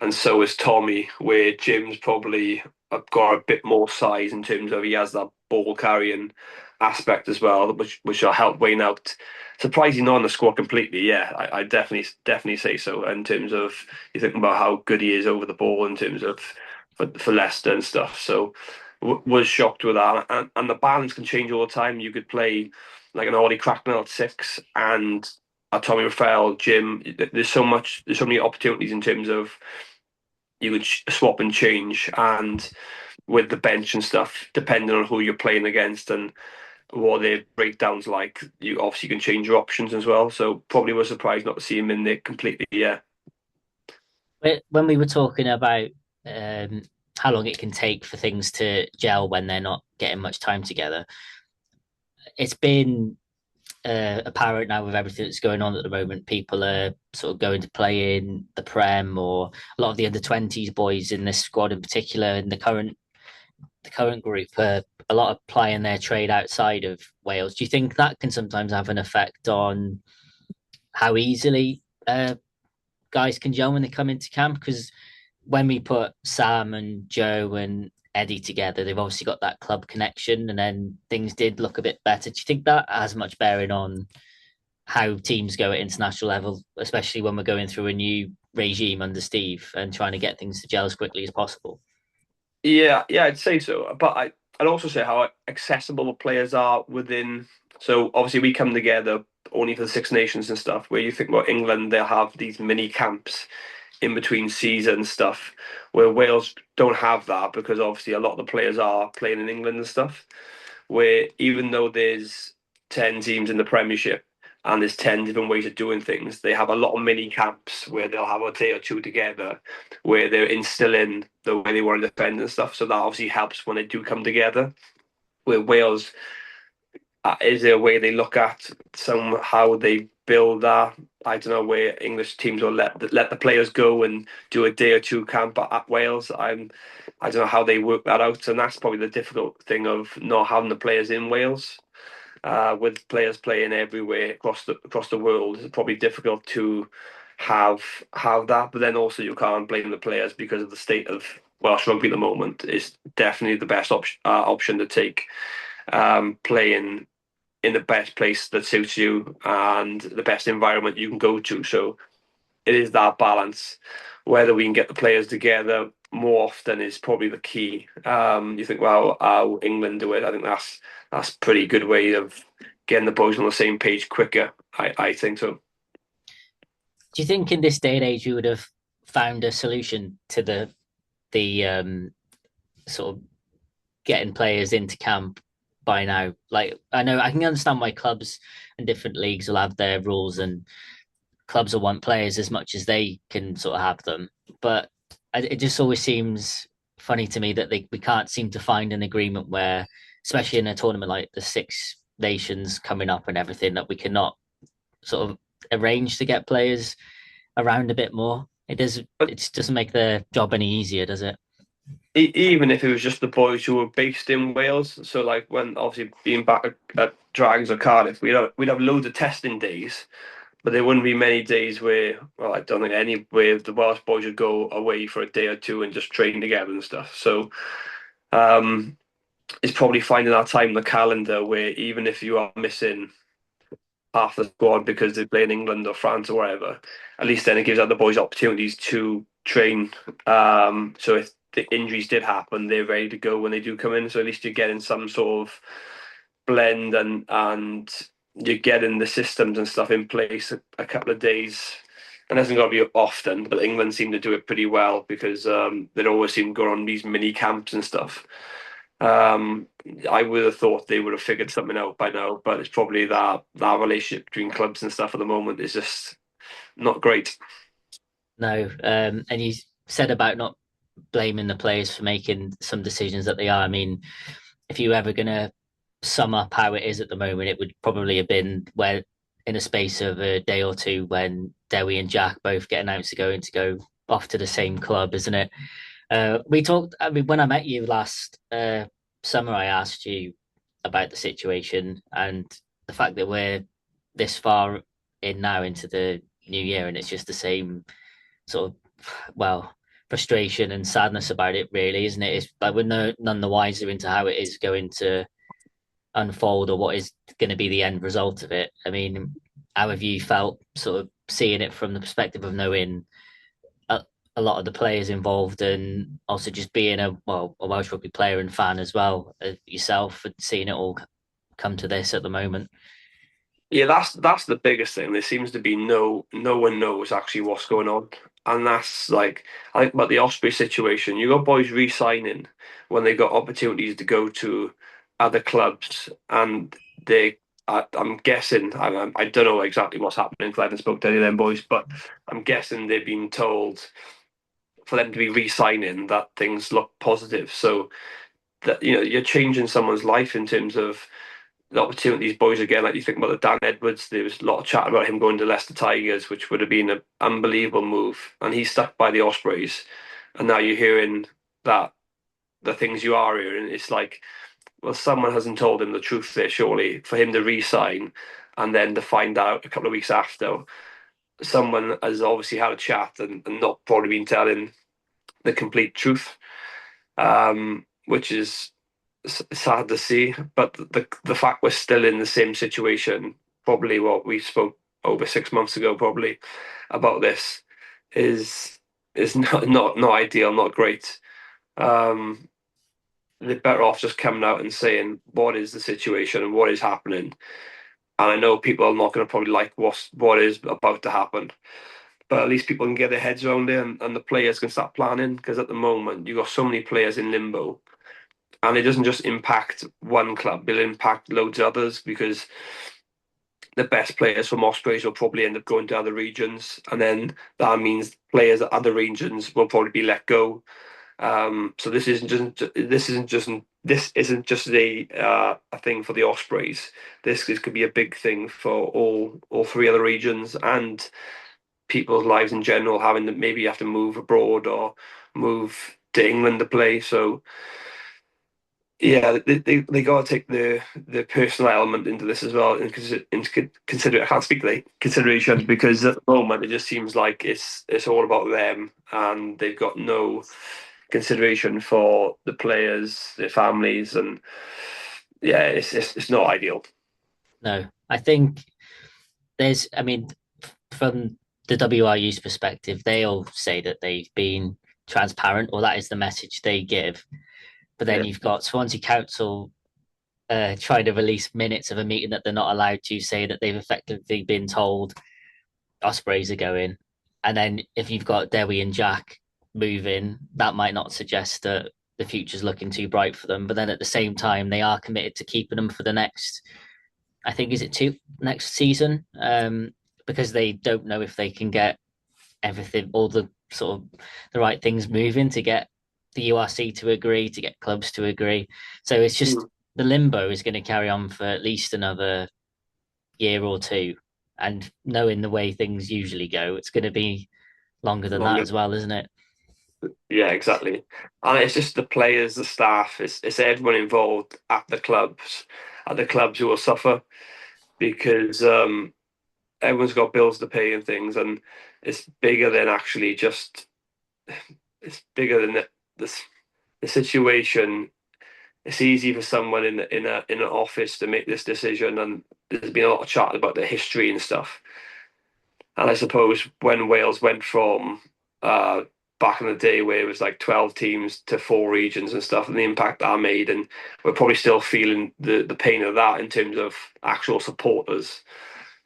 and so is Tommy. Where Jim's probably got a bit more size in terms of he has that ball carrying aspect as well, which will help Wayne out. Surprisingly, not on the squad completely. Yeah, I definitely say so. In terms of you think about how good he is over the ball in terms of for Leicester and stuff. So was shocked with that, and the balance can change all the time. You could play like an Ollie Cracknell at six and a Tommy Raphael, Jim. There's so many opportunities in terms of you could swap and change, and with the bench and stuff, depending on who you're playing against and what their breakdowns like, you obviously can change your options as well. So probably was surprised not to see him in there completely. Yeah, When we were talking about um, how long it can take for things to gel when they're not getting much time together, it's been apparent now with everything that's going on at the moment. People are sort of going to play in the Prem, or a lot of the under 20s boys in this squad in particular, in the current group, a lot of playing their trade outside of Wales. Do you think that can sometimes have an effect on how easily guys can gel when they come into camp? Because when we put Sam and Joe and Eddie together, they've obviously got that club connection, and then things did look a bit better. Do you think that has much bearing on how teams go at international level, especially when we're going through a new regime under Steve and trying to get things to gel as quickly as possible? yeah, I'd say so. But I'd also say how accessible the players are within. So obviously we come together only for the Six Nations and stuff. Where you think about England, they'll have these mini camps in between season stuff, where Wales don't have that because obviously a lot of the players are playing in England and stuff. Where even though there's 10 teams in the Premiership and there's 10 different ways of doing things, they have a lot of mini camps where they'll have a day or two together, where they're instilling the way they want to defend and stuff. So that obviously helps when they do come together. Where Wales is there a way they look at somehow they build that? I don't know where English teams will let the players go and do a day or two camp at Wales. I don't know how they work that out, and that's probably the difficult thing of not having the players in Wales. With players playing everywhere across the world, it's probably difficult to have that. But then also you can't blame the players because of the state of Welsh rugby at the moment. It's definitely the best option to take. Playing in the best place that suits you and the best environment you can go to. So it is that balance. Whether we can get the players together more often is probably the key. You think, well, how England do it? I think that's pretty good way of getting the boys on the same page quicker. I think so. Do you think in this day and age you would have found a solution to the sort of getting players into camp by now. Like I know I can understand why clubs and different leagues will have their rules, and clubs will want players as much as they can sort of have them. But it just always seems funny to me that we can't seem to find an agreement where, especially in a tournament like the Six Nations coming up and everything, that we cannot sort of arrange to get players around a bit more. But it just doesn't make the job any easier, does it? even if it was just the boys who were based in Wales, so like when obviously being back at Dragons or Cardiff, we'd have loads of testing days, but there wouldn't be many days where, well, I don't think any where the Welsh boys would go away for a day or two and just train together and stuff. So um, it's probably finding that time in the calendar where even if you are missing half the squad because they play in England or France or wherever, at least then it gives other boys opportunities to train. So if the injuries did happen, they're ready to go when they do come in. So at least you're getting some sort of blend and you're getting the systems and stuff in place a couple of days. And it hasn't got to be often, but England seem to do it pretty well because they'd always seem to go on these mini camps and stuff. Um, I would have thought they would have figured something out by now, but it's probably that relationship between clubs and stuff at the moment is just not great. No. And you said about not blaming the players for making some decisions that they are. I mean, if you were ever going to sum up how it is at the moment, it would probably have been where in a space of a day or two when Dewi and Jack both get announced to go off to the same club, isn't it? We talked. I mean, when I met you last summer, I asked you about the situation and the fact that we're this far in now into the new year, and it's just the same sort of well frustration and sadness about it. Really, isn't it? It's like we're none the wiser into how it is going to unfold or what is going to be the end result of it. I mean, how have you felt sort of seeing it from the perspective of knowing a lot of the players involved and also just being a Welsh rugby player and fan as well yourself and seeing it all come to this at the moment? Yeah, that's the biggest thing. There seems to be no one knows actually what's going on, and that's like I think about the Osprey situation. You got boys re-signing when they got opportunities to go to other clubs, and I'm guessing I don't know exactly what's happening because I haven't spoken to any of them boys, but I'm guessing they've been told for them to be re-signing that things look positive. So that you're changing someone's life in terms of the opportunities boys again. Like you think about the Dan Edwards, there was a lot of chat about him going to Leicester Tigers, which would have been an unbelievable move, and he's stuck by the Ospreys. And now you're hearing that the things you are hearing, it's like, well, someone hasn't told him the truth there, surely, for him to re-sign, and then to find out a couple of weeks after, someone has obviously had a chat and not probably been telling the complete truth, which is sad to see. But the fact we're still in the same situation, probably what we spoke over 6 months ago, probably about this, is not ideal, not great. Um, they're better off just coming out and saying what is the situation and what is happening. And I know people are not going to probably like what is about to happen, but at least people can get their heads around it and the players can start planning. Because at the moment, you've got so many players in limbo, and it doesn't just impact one club; it'll impact loads of others because the best players from Ospreys will probably end up going to other regions, and then that means players at other regions will probably be let go. So this isn't just a thing for the Ospreys. This could be a big thing for all three other regions and people's lives in general, having to maybe have to move abroad or move to England to play. So yeah, they got to take the personal element into this as well, into consider. I can't speak the consideration because at the moment it just seems like it's all about them, and they've got no consideration for the players, their families, and yeah, it's not ideal. No, I think I mean, from the WRU's perspective, they all say that they've been transparent, or that is the message they give. But then Yeah, you've got Swansea Council trying to release minutes of a meeting that they're not allowed to, say that they've effectively been told Ospreys are going. And then if you've got Dewi and Jack moving, that might not suggest that the future's looking too bright for them. But then at the same time, they are committed to keeping them for the next, I think, is it two next season? Because they don't know if they can get everything, all the sort of the right things moving to get the URC to agree, to get clubs to agree. So it's just Mm. the limbo is going to carry on for at least another year or two. And knowing the way things usually go, it's going to be longer than that Longer. as well, isn't it? Yeah, exactly. And it's just the players, the staff, it's everyone involved at the clubs who will suffer because everyone's got bills to pay and things, and it's bigger than actually just it's bigger than the situation. It's easy for someone in an office to make this decision, and there's been a lot of chat about the history and stuff. And I suppose when Wales went from uh, back in the day where it was like 12 teams to four regions and stuff, and the impact that made, and we're probably still feeling the pain of that in terms of actual supporters.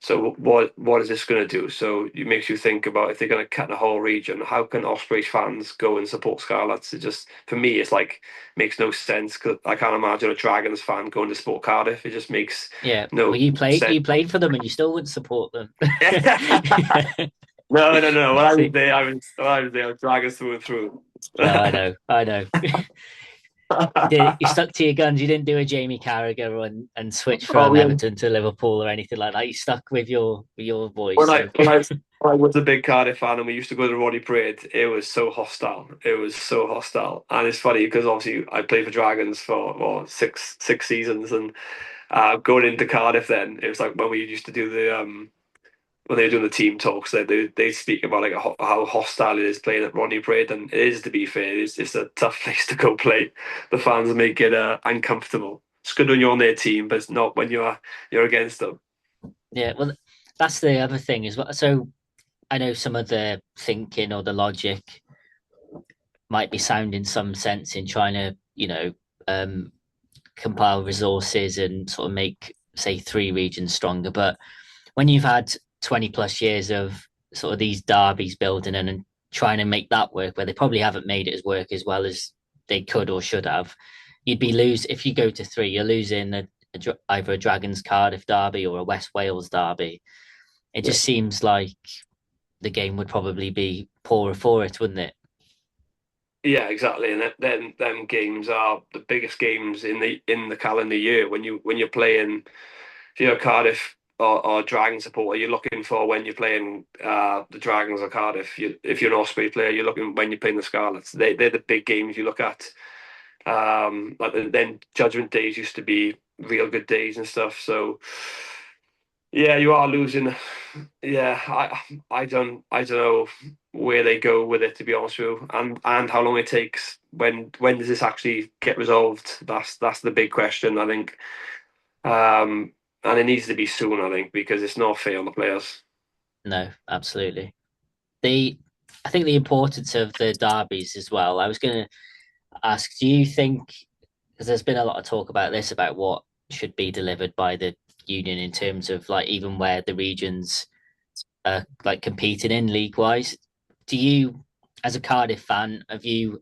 So what is this going to do? So it makes you think about if they're going to cut the whole region, how can Ospreys fans go and support Scarlets? It just for me, it's like makes no sense because I can't imagine a Dragons fan going to support Cardiff. It just makes Yeah. no Well, sense. you played for them and you still wouldn't support them. No, no, no. When I was See, there, I was Dragons through and through. no, I know, I know. You stuck to your guns. You didn't do a Jamie Carragher and switch Oh, from yeah. Everton to Liverpool or anything like that. You stuck with your boys. When I So when I I was a big Cardiff fan and we used to go to Roddy Parade, it was so hostile. It was so hostile, and it's funny because obviously I played for Dragons for six seasons, and going into Cardiff then it was like when we used to do the when they were doing the team talks, they speak about like how hostile it is playing at Rodney Parade, and it is, to be fair, it's a tough place to go play. The fans make it uncomfortable. It's good when you're on their team, but it's not when you're against them. yeah, well, that's the other thing as well. So I know some of the thinking or the logic might be sound in some sense in trying to, um, compile resources and sort of make, say, three regions stronger. But when you've had 20 plus years of sort of these derbies building and trying to make that work, where they probably haven't made it as work as well as they could or should have, you'd be lose if you go to three, you're losing either a Dragons Cardiff derby or a West Wales derby. It Yeah, just seems like the game would probably be poorer for it, wouldn't it? yeah, exactly. And then them games are the biggest games in the calendar year when you're playing. If you're a Cardiff or Dragon supporter, you're looking for when you're playing the Dragons or Cardiff. If you're an Osprey player, you're looking when you're playing the Scarlets. They're the big games you look at. Like then Judgment Days used to be real good days and stuff. So yeah, you are losing. Yeah, I don't know where they go with it, to be honest with you, and how long it takes. When does this actually get resolved? That's the big question, I think. And it needs to be soon, I think, because it's not fair on the players. No, absolutely. The I think the importance of the derbies as well. I was going to ask, do you think, because there's been a lot of talk about this, about what should be delivered by the union in terms of like even where the regions are like competing in league wise. Do you, as a Cardiff fan, have you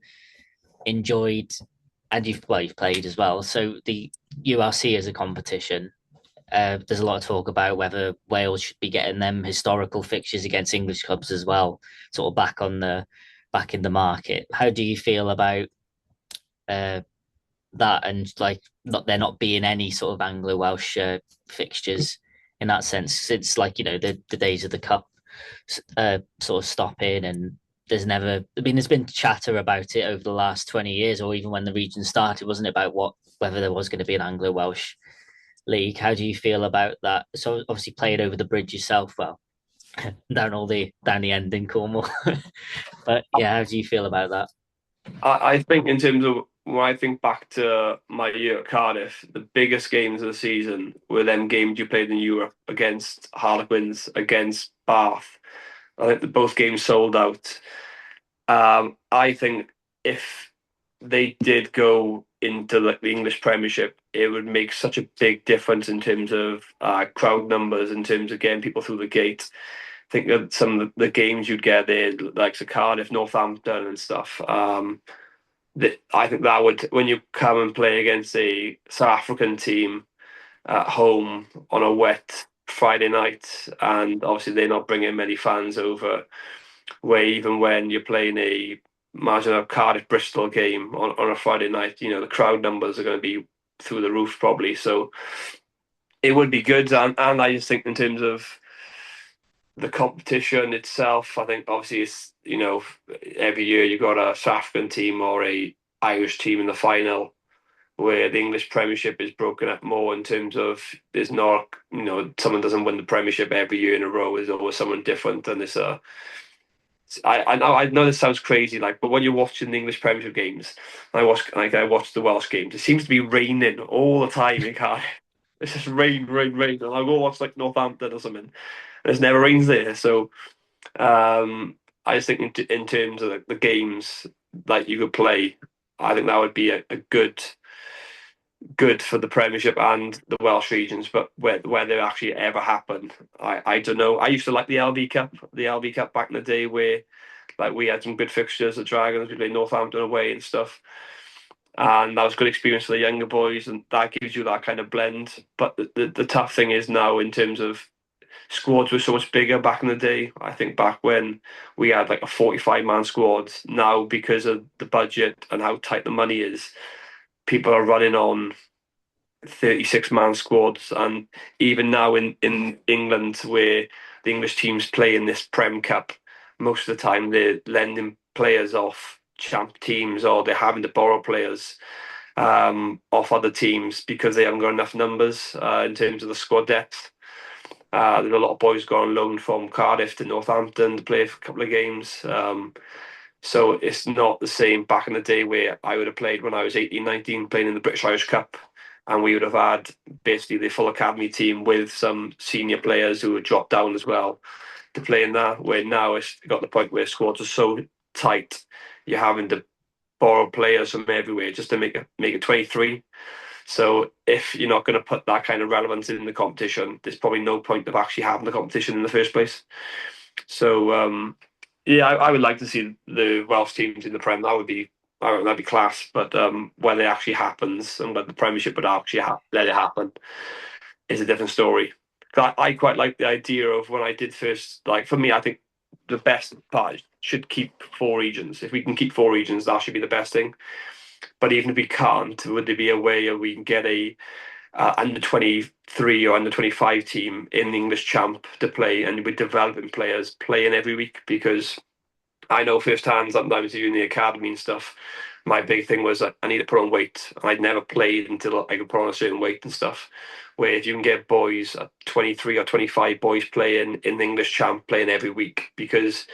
enjoyed, and you've played as well, so the URC as a competition? There's a lot of talk about whether Wales should be getting them historical fixtures against English clubs as well, sort of back in the market. How do you feel about uh, that, and like not there not being any sort of Anglo-Welsh fixtures in that sense? It's like, the days of the cup sort of stopping, and there's been chatter about it over the last 20 years, or even when the region started, wasn't it, about whether there was going to be an Anglo-Welsh league? How do you feel about that? So obviously playing over the bridge yourself, well, down the end in Cornwall. But yeah, how do you feel about that? I think in terms of when I think back to my year at Cardiff, the biggest games of the season were them games you played in Europe against Harlequins, against Bath. I think both games sold out. I think if they did go into like the English Premiership, it would make such a big difference in terms of crowd numbers, in terms of getting people through the gate. I think that some of the games you'd get there, like Cardiff, Northampton, and stuff. I think that would, when you come and play against a South African team at home on a wet Friday night, and obviously they're not bringing many fans over, where even when you're playing imagine a Cardiff Bristol game on a Friday night, the crowd numbers are going to be through the roof probably. So it would be good, and I just think in terms of the competition itself, I think obviously it's every year you've got a South African team or a Irish team in the final, where the English Premiership is broken up more in terms of there's not someone doesn't win the Premiership every year in a row. There's always someone different, and it's a I know this sounds crazy, like, but when you're watching the English Premiership games, I watch the Welsh games. It seems to be raining all the time in Cardiff. It's just rain, rain, rain. And I go watch like Northampton or something. And there's never rains there. So I just think in terms of the games like you could play, I think that would be a good for the Premiership and the Welsh regions. But whether it actually ever happen, I don't know. I used to like the LV Cup back in the day where like we had some good fixtures at Dragons. We played Northampton away and stuff. And that was a good experience for the younger boys, and that gives you that kind of blend. But the tough thing is now in terms of squads were so much bigger back in the day. I think back when we had like a 45-man squad, now because of the budget and how tight the money is, people are running on 36-man squads. And even now in England, where the English teams play in this Prem Cup, most of the time they're lending players off champ teams, or they're having to borrow players off other teams because they haven't got enough numbers in terms of the squad depth. There's a lot of boys going on loan from Cardiff to Northampton to play for a couple of games. So it's not the same back in the day where I would have played when I was 18, 19, playing in the British Irish Cup. And we would have had basically the full academy team with some senior players who would drop down as well to play in that. Where now it's got to the point where squads are so tight, you're having to borrow players from everywhere just to make it 23. So if you're not going to put that kind of relevance in the competition, there's probably no point of actually having the competition in the first place. So yeah, I would like to see the Welsh teams in the Prem. That'd be class. But whether it actually happens and whether the Premiership would actually let it happen is a different story. I quite like the idea of when I did first. Like for me, I think the best part should keep four regions. If we can keep four regions, that should be the best thing. But even if we can't, would there be a way of we can get a under 23 or under 25 team in the English Champ to play, and we're developing players playing every week? Because I know firsthand, sometimes in the academy and stuff, my big thing was that I need to put on weight. I'd never played until I could put on a certain weight and stuff. Where if you can get boys at 23 or 25 boys playing in the English Champ, playing every week, because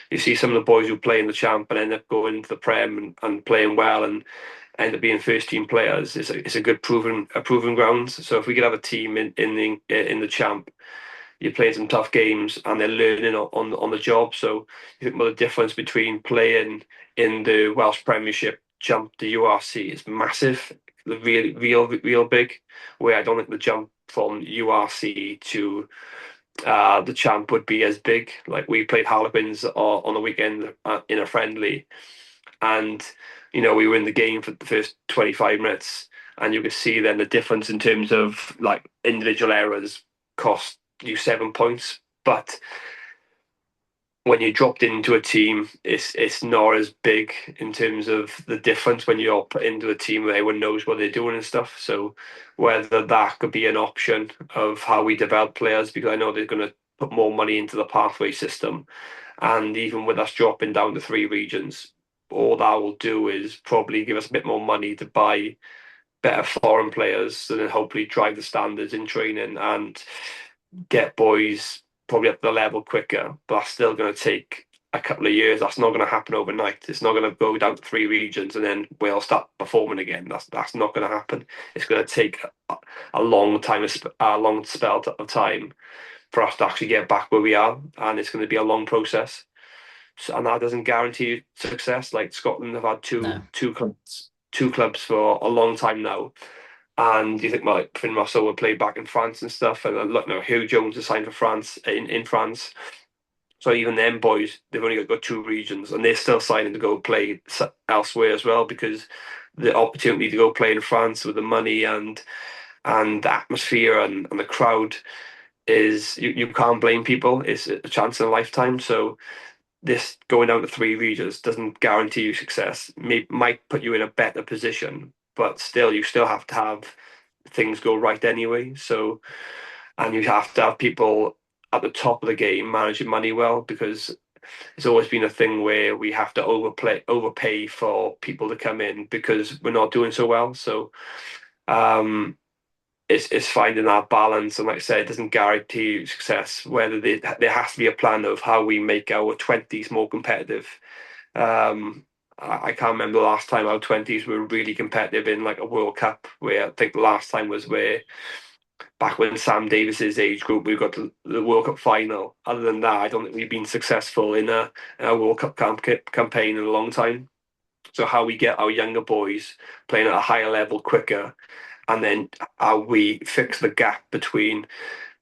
you see some of the boys who play in the Champ and end up going to the Prem and playing well and end up being first team players. It's a good proven ground. So if we could have a team in the Champ, you're playing some tough games and they're learning on the job. So you think about the difference between playing in the Welsh Premiership jump to URC is massive, really real big. Where I don't think the jump from URC to the champ would be as big. Like we played Harlequins on the weekend in a friendly, and we were in the game for the first 25 minutes, and you could see then the difference in terms of like individual errors cost you 7 points. But when you dropped into a team, it's not as big in terms of the difference when you're put into a team where everyone knows what they're doing and stuff. So whether that could be an option of how we develop players, because I know they're going to put more money into the pathway system, and even with us dropping down to three regions, all that will do is probably give us a bit more money to buy better foreign players, and then hopefully drive the standards in training and get boys probably up the level quicker. But that's still going to take a couple of years. That's not going to happen overnight. It's not going to go down to three regions and then we'll start performing again. That's not going to happen. It's going to take a long time, a long spell of time for us to actually get back where we are, and it's going to be a long process. So, and that doesn't guarantee success. Like Scotland have had No. two clubs for a long time now. And you think, well, like Finn Russell would play back in France and stuff. And look, now Hugh Jones has signed for France in France. So even them boys, they've only got two regions, and they're still signing to go play elsewhere as well because the opportunity to go play in France with the money and the atmosphere and the crowd is you can't blame people. It's a chance in a lifetime. So this going down to three regions doesn't guarantee you success. Might put you in a better position, but still, you still have to have things go right anyway. So, and you have to have people at the top of the game managing money well because it's always been a thing where we have to overpay for people to come in because we're not doing so well. So, it's finding that balance, and like I said, it doesn't guarantee you success. Whether there has to be a plan of how we make our twenties more competitive. I can't remember the last time our twenties were really competitive in like a World Cup. Where I think the last time was where back when Sam Davis's age group we got to the World Cup final. Other than that, I don't think we've been successful in a World Cup campaign in a long time. So how we get our younger boys playing at a higher level quicker, and then how we fix the gap between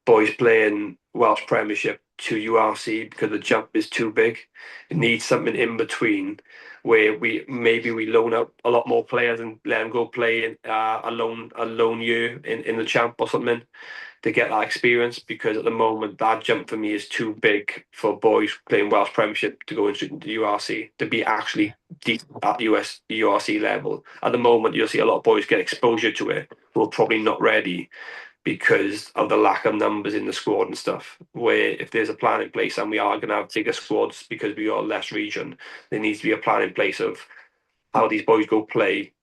boys playing Welsh Premiership to URC because the jump is too big. It needs something in between where we loan out a lot more players and let them go play in, a loan year in the champ or something to get that experience because at the moment that jump for me is too big for boys playing Welsh Premiership to go into URC to be Yeah, actually deep at URC level. At the moment, you'll see a lot of boys get exposure to it who are probably not ready because of the lack of numbers in the squad and stuff. Where if there's a plan in place and we are going to have bigger squads because we got less region, there needs to be a plan in place of how these boys go play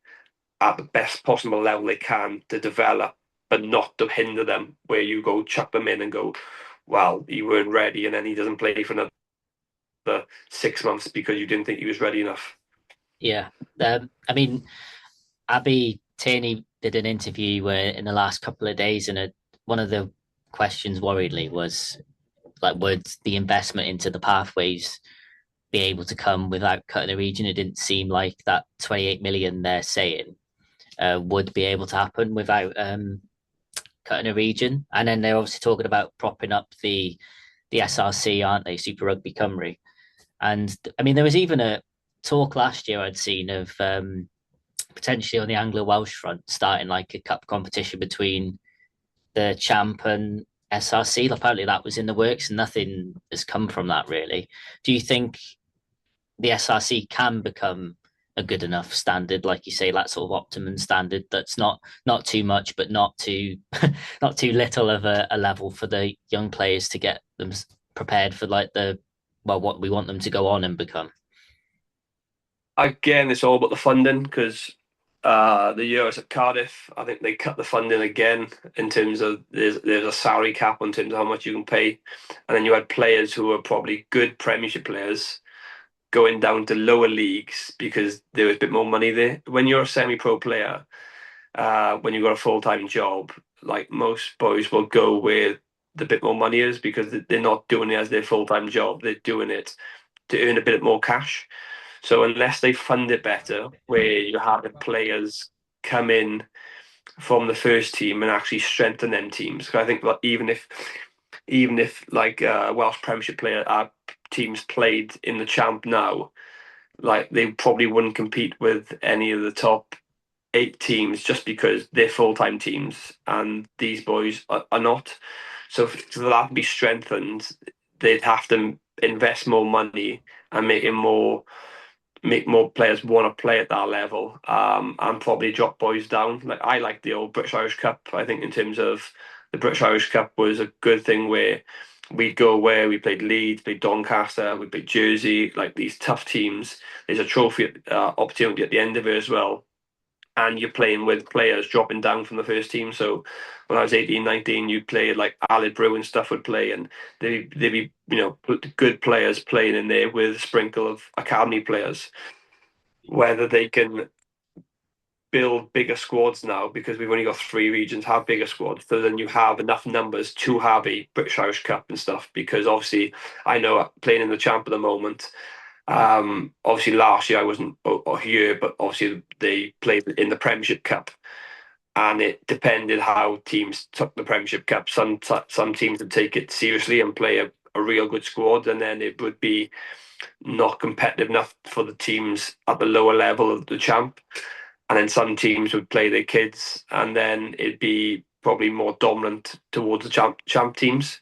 at the best possible level they can to develop, but not to hinder them. Where you go chuck them in and go, well, you weren't ready, and then he doesn't play for another 6 months because you didn't think he was ready enough. yeah. I mean, Abby Tierney did an interview where in the last couple of days, and one of the questions worriedly was like, would the investment into the pathways be able to come without cutting the region? It didn't seem like that 28 million they're saying would be able to happen without cutting a region. And then they're obviously talking about propping up the SRC, aren't they? Super Rugby Cymru. And I mean, there was even a talk last year I'd seen of potentially on the Anglo-Welsh front starting like a cup competition between the Champ and SRC. Apparently that was in the works and nothing has come from that really. Do you think the SRC can become a good enough standard, like you say, that sort of optimum standard that's not too much, but not too not too little of a level for the young players to get them prepared for like the well what we want them to go on and become. Again, it's all about the funding because the years at Cardiff, I think they cut the funding again in terms of there's a salary cap in terms of how much you can pay, and then you had players who were probably good Premiership players going down to lower leagues because there was a bit more money there. When you're a semi-pro player, when you've got a full-time job, like most boys will go where the bit more money is because they're not doing it as their full-time job. They're doing it to earn a bit more cash. So unless they fund it better, where you have the players come in from the first team and actually strengthen them teams, because I think that even if like Welsh Premiership player teams played in the Champ now, like they probably wouldn't compete with any of the top eight teams just because they're full time teams and these boys are not. So for that to be strengthened, they'd have to invest more money and make more players want to play at that level, and probably drop boys down. Like I like the old British Irish Cup. I think in terms of the British Irish Cup was a good thing where we'd go where we played Leeds, played Doncaster, we played Jersey, like these tough teams. There's a trophy opportunity at the end of it as well. And you're playing with players dropping down from the first team. So when I was 18, 19, you'd play like Aled Brew and stuff would play, and they'd be good players playing in there with a sprinkle of academy players. Whether they can build bigger squads now because we've only got three regions, have bigger squads, so then you have enough numbers to have a British Irish Cup and stuff. Because obviously, I know playing in the Champ at the moment. Obviously, last year I wasn't here, but obviously they played in the Premiership Cup, and it depended how teams took the Premiership Cup. Some teams would take it seriously and play a real good squad, and then it would be not competitive enough for the teams at the lower level of the champ. And then some teams would play their kids, and then it'd be probably more dominant towards the champ teams.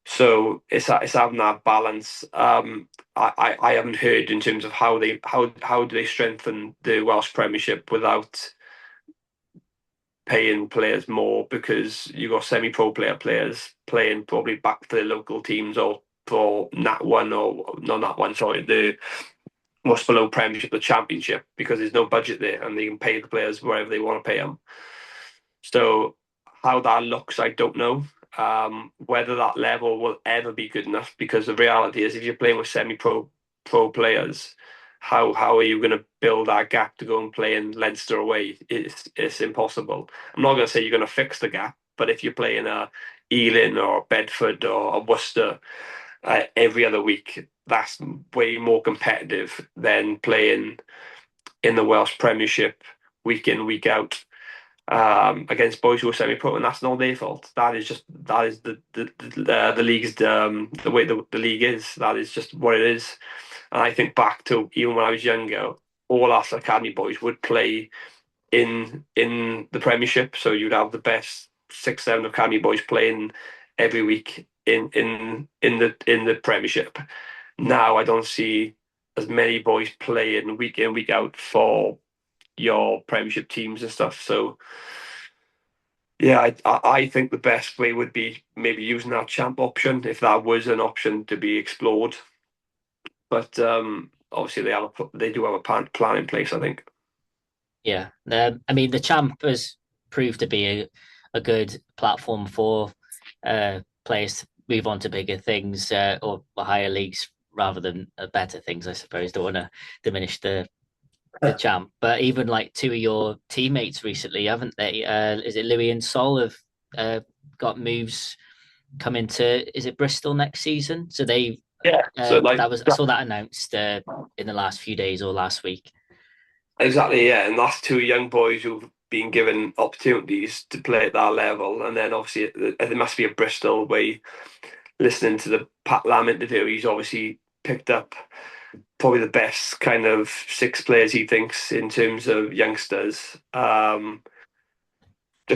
So it's having that balance. I haven't heard in terms of how do they strengthen the Welsh Premiership without paying players more, because you got semi-pro players playing probably back for their local teams or for Nat One, or not Nat One, sorry, the what's below Premiership, the Championship, because there's no budget there and they can pay the players wherever they want to pay them. So how that looks, I don't know. Whether that level will ever be good enough, because the reality is, if you're playing with semi-pro players, how are you going to build that gap to go and play in Leinster away? It's impossible. I'm not going to say you're going to fix the gap, but if you're playing a Ealing or Bedford or a Worcester every other week, that's way more competitive than playing in the Welsh Premiership week in, week out, against boys who are semi-pro, and that's not their fault. That is the league's the way the league is. That is just what it is. And I think back to even when I was younger, all us academy boys would play in the Premiership. So you'd have the best 6, 7 academy boys playing every week in the Premiership. Now I don't see as many boys playing week in, week out for your Premiership teams and stuff. So yeah, I think the best way would be maybe using that champ option, if that was an option to be explored. But obviously they do have a plan in place, I think. Yeah. I mean, the champ has proved to be a good platform for players to move on to bigger things, or higher leagues rather than better things, I suppose. Don't want to diminish the champ, but even like two of your teammates recently, haven't they? Is it Louis and Sol have got moves coming to? Is it Bristol next season? So they Yeah. So like that was I saw that announced in the last few days or last week. exactly, yeah, and that's two young boys who've been given opportunities to play at that level, and then obviously it must be a Bristol way. Listening to the Pat Lam interview, he's obviously picked up probably the best kind of six players he thinks in terms of youngsters, to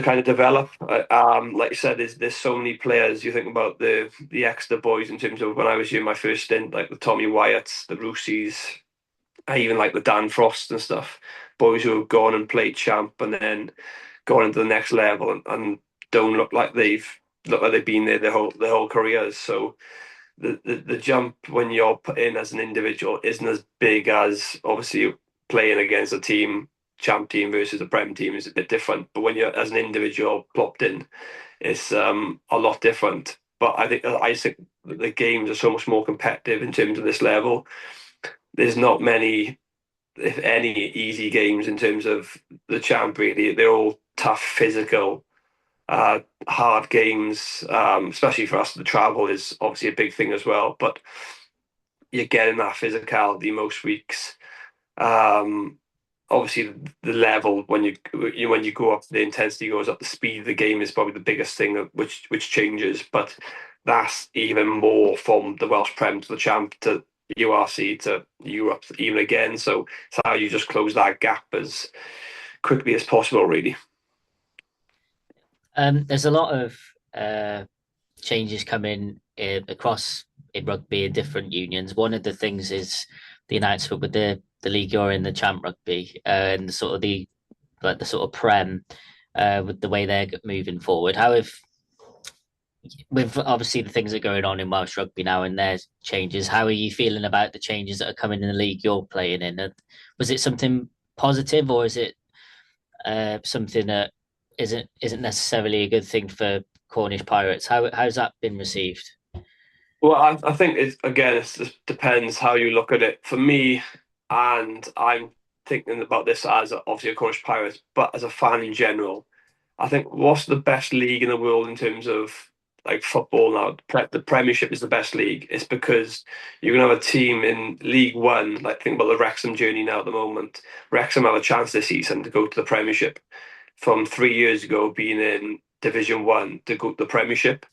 kind of develop. Like you said, there's so many players. You think about the Exeter boys in terms of when I was doing my first stint, like the Tommy Wyatts, the Roosies, I even like the Dan Frost and stuff. Boys who have gone and played champ and then gone into the next level, and don't look like they've been there their whole careers. So the jump when you're put in as an individual isn't as big as obviously playing against a team, champ team versus a prem team is a bit different. But when you're as an individual plopped in, it's a lot different. But I think the games are so much more competitive in terms of this level. There's not many, if any, easy games in terms of the champ. Really, they're all tough, physical, hard games. Especially for us, the travel is obviously a big thing as well. But you're getting that physicality most weeks. Um, Obviously, the level when you go up, the intensity goes up. The speed of the game is probably the biggest thing which changes. But that's even more from the Welsh Prem to the Champ to URC to Europe even again. So it's how you just close that gap as quickly as possible, really. There's a lot of changes coming across in rugby in different unions. One of the things is the announcement with the league you're in, the Champ Rugby, and the sort of the sort of Prem, with the way they're moving forward. How have with obviously the things that are going on in Welsh rugby now and there's changes, how are you feeling about the changes that are coming in the league you're playing in? And was it something positive, or is it something that isn't necessarily a good thing for Cornish Pirates? How's that been received? Well, I think it just depends how you look at it. For me, and I'm thinking about this as obviously a Cornish Pirates, but as a fan in general, I think what's the best league in the world in terms of like football now? The Premiership is the best league. It's because you're gonna have a team in League One. Like think about the Wrexham journey now at the moment. Wrexham have a chance this season to go to the Premiership from 3 years ago being in Division One to go to the Premiership,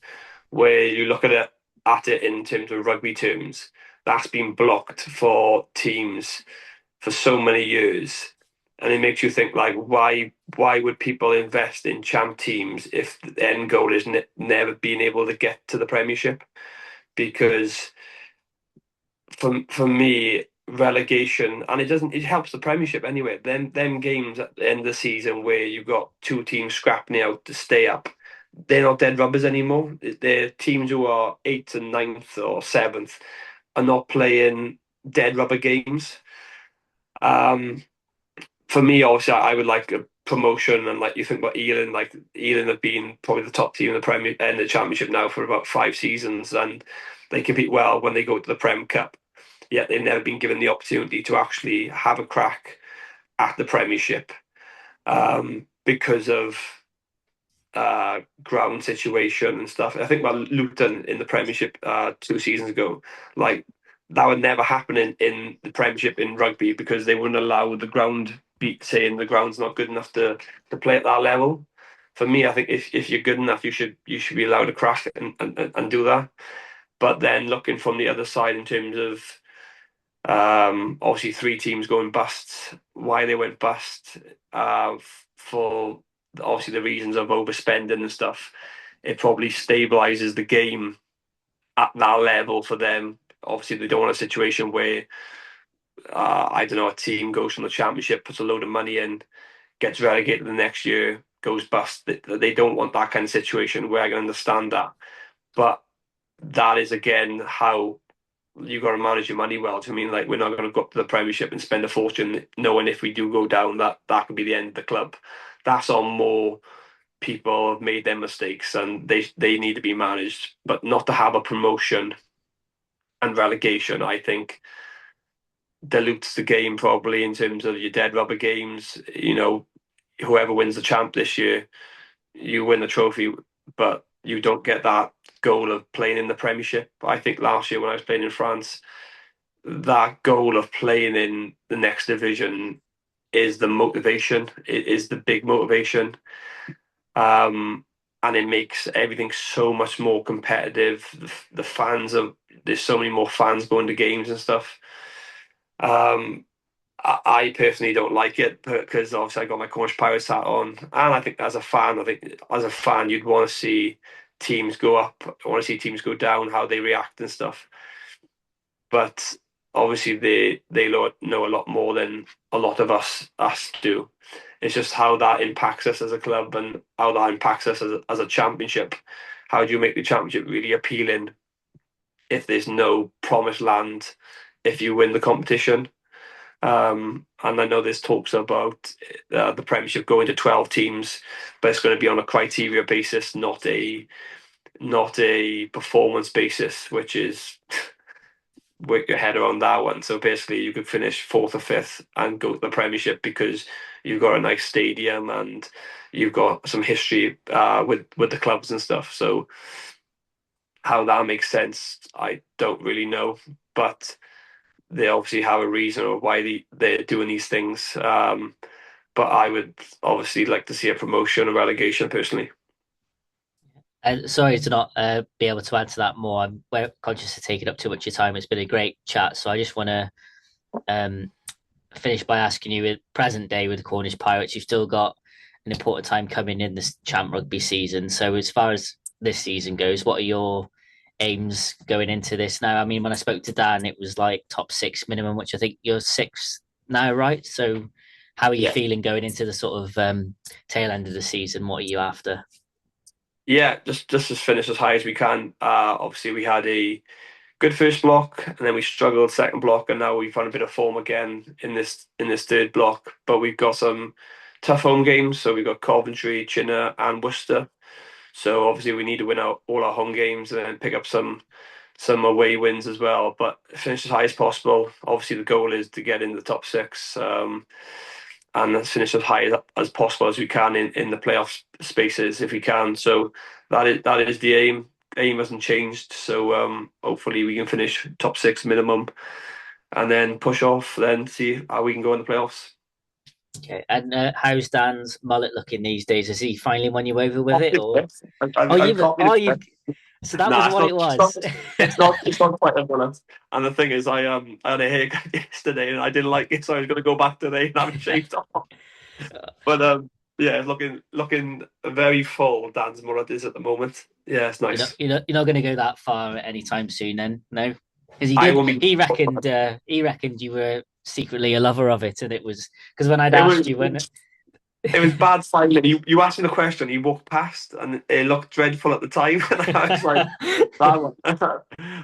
where you look at it at it in terms of rugby terms, that's been blocked for teams for so many years. And it makes you think, like, why would people invest in champ teams if the end goal is never being able to get to the Premiership? Because for me, relegation, and it helps the Premiership anyway. Them games at the end of the season where you've got two teams scrapping out to stay up, they're not dead rubbers anymore. They're teams who are eighth and ninth or seventh are not playing dead rubber games. Um, for me, obviously, I would like a promotion, and like you think about Ealing, like Ealing have been probably the top team in the Premier and the Championship now for about 5 seasons, and they compete well when they go to the Prem Cup. Yet they've never been given the opportunity to actually have a crack at the Premiership because of ground situation and stuff. I think about Luton in the Premiership 2 seasons ago, like that would never happen in the Premiership in rugby because they wouldn't allow the ground beat saying the ground's not good enough to play at that level. For me, I think if you're good enough, you should be allowed to crack and do that. But then looking from the other side in terms of obviously 3 teams going bust, why they went bust, for obviously the reasons of overspending and stuff. It probably stabilizes the game at that level for them. Obviously, they don't want a situation where I don't know, a team goes from the Championship, puts a load of money in, gets relegated the next year, goes bust. They don't want that kind of situation. Where I can understand that, but that is again how you got to manage your money well. I mean, like we're not going to go up to the Premiership and spend a fortune, knowing if we do go down, that could be the end of the club. That's on more people have made their mistakes, and they need to be managed, but not to have a promotion and relegation. I think dilutes the game probably in terms of your dead rubber games. Whoever wins the champ this year, you win the trophy, but you don't get that goal of playing in the Premiership. I think last year when I was playing in France, that goal of playing in the next division is the motivation. It is the big motivation, and it makes everything so much more competitive. The fans are there's so many more fans going to games and stuff. Um, I personally don't like it because obviously I got my Cornish Pirates hat on, and I think as a fan, you'd want to see teams go up, I want to see teams go down, how they react and stuff. But obviously they know a lot more than a lot of us do. It's just how that impacts us as a club and how that impacts us as a championship. How do you make the championship really appealing if there's no promised land if you win the competition? And I know there's talks about the Premiership going to 12 teams, but it's going to be on a criteria basis, not a performance basis, which is work your head around that one. So basically, you could finish fourth or fifth and go to the Premiership because you've got a nice stadium and you've got some history with the clubs and stuff. So how that makes sense, I don't really know, but they obviously have a reason of why they're doing these things. But I would obviously like to see a promotion or relegation personally. Sorry to not be able to answer that more. I'm conscious of taking up too much of your time. It's been a great chat. So I just want to um, finish by asking you, with present day with the Cornish Pirates, you've still got an important time coming in this Champ Rugby season. So as far as this season goes, what are your aims going into this now? I mean, when I spoke to Dan, it was like top 6 minimum, which I think you're sixth now, right? So how are you Yeah. feeling going into the sort of tail end of the season? What are you after? Yeah, just as finish as high as we can. Obviously, we had a good first block, and then we struggled second block, and now we've found a bit of form again in this third block. But we've got some tough home games, so we've got Coventry, Chinner, and Worcester. So obviously, we need to win all our home games and then pick up some away wins as well. But finish as high as possible. Obviously, the goal is to get in the top six. And finish as high as possible as we can in the playoff spaces if we can. So that is the aim. Aim hasn't changed. So hopefully we can finish top six minimum, and then push off. Then see how we can go in the playoffs. Okay. And how's Dan's mullet looking these days? Has he finally won you over with it, or I've, oh, I've copied oh, it. So that was Nah, what it was. it's not quite a mullet. And the thing is, I had a haircut yesterday and I didn't like it, so I was going to go back today and have it shaved off. But yeah, it's looking very full. Dan's mullet is at the moment. Yeah, it's nice. You're not going to go that far anytime soon, then, no? Because he I did. will be. He reckoned you were secretly a lover of it, and it was because when I'd It asked was you when. it was bad timing. You asked me the question, he walked past, and it looked dreadful at the time, and I was like, that one.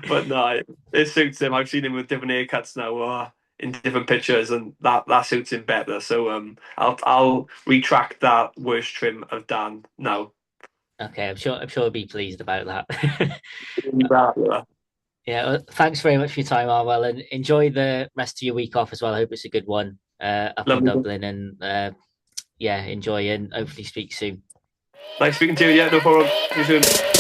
But no, it suits him. I've seen him with different haircuts now, in different pictures, and that suits him better. So I'll retract that worst trim of Dan now. Okay, I'm sure he'll be pleased about that. Yeah. Yeah, well, thanks very much for your time, Arwell, and enjoy the rest of your week off as well. I hope it's a good one up in Lovely. Dublin, and yeah, enjoy and hopefully speak soon. Nice speaking to you. Yeah, no problem. See you soon.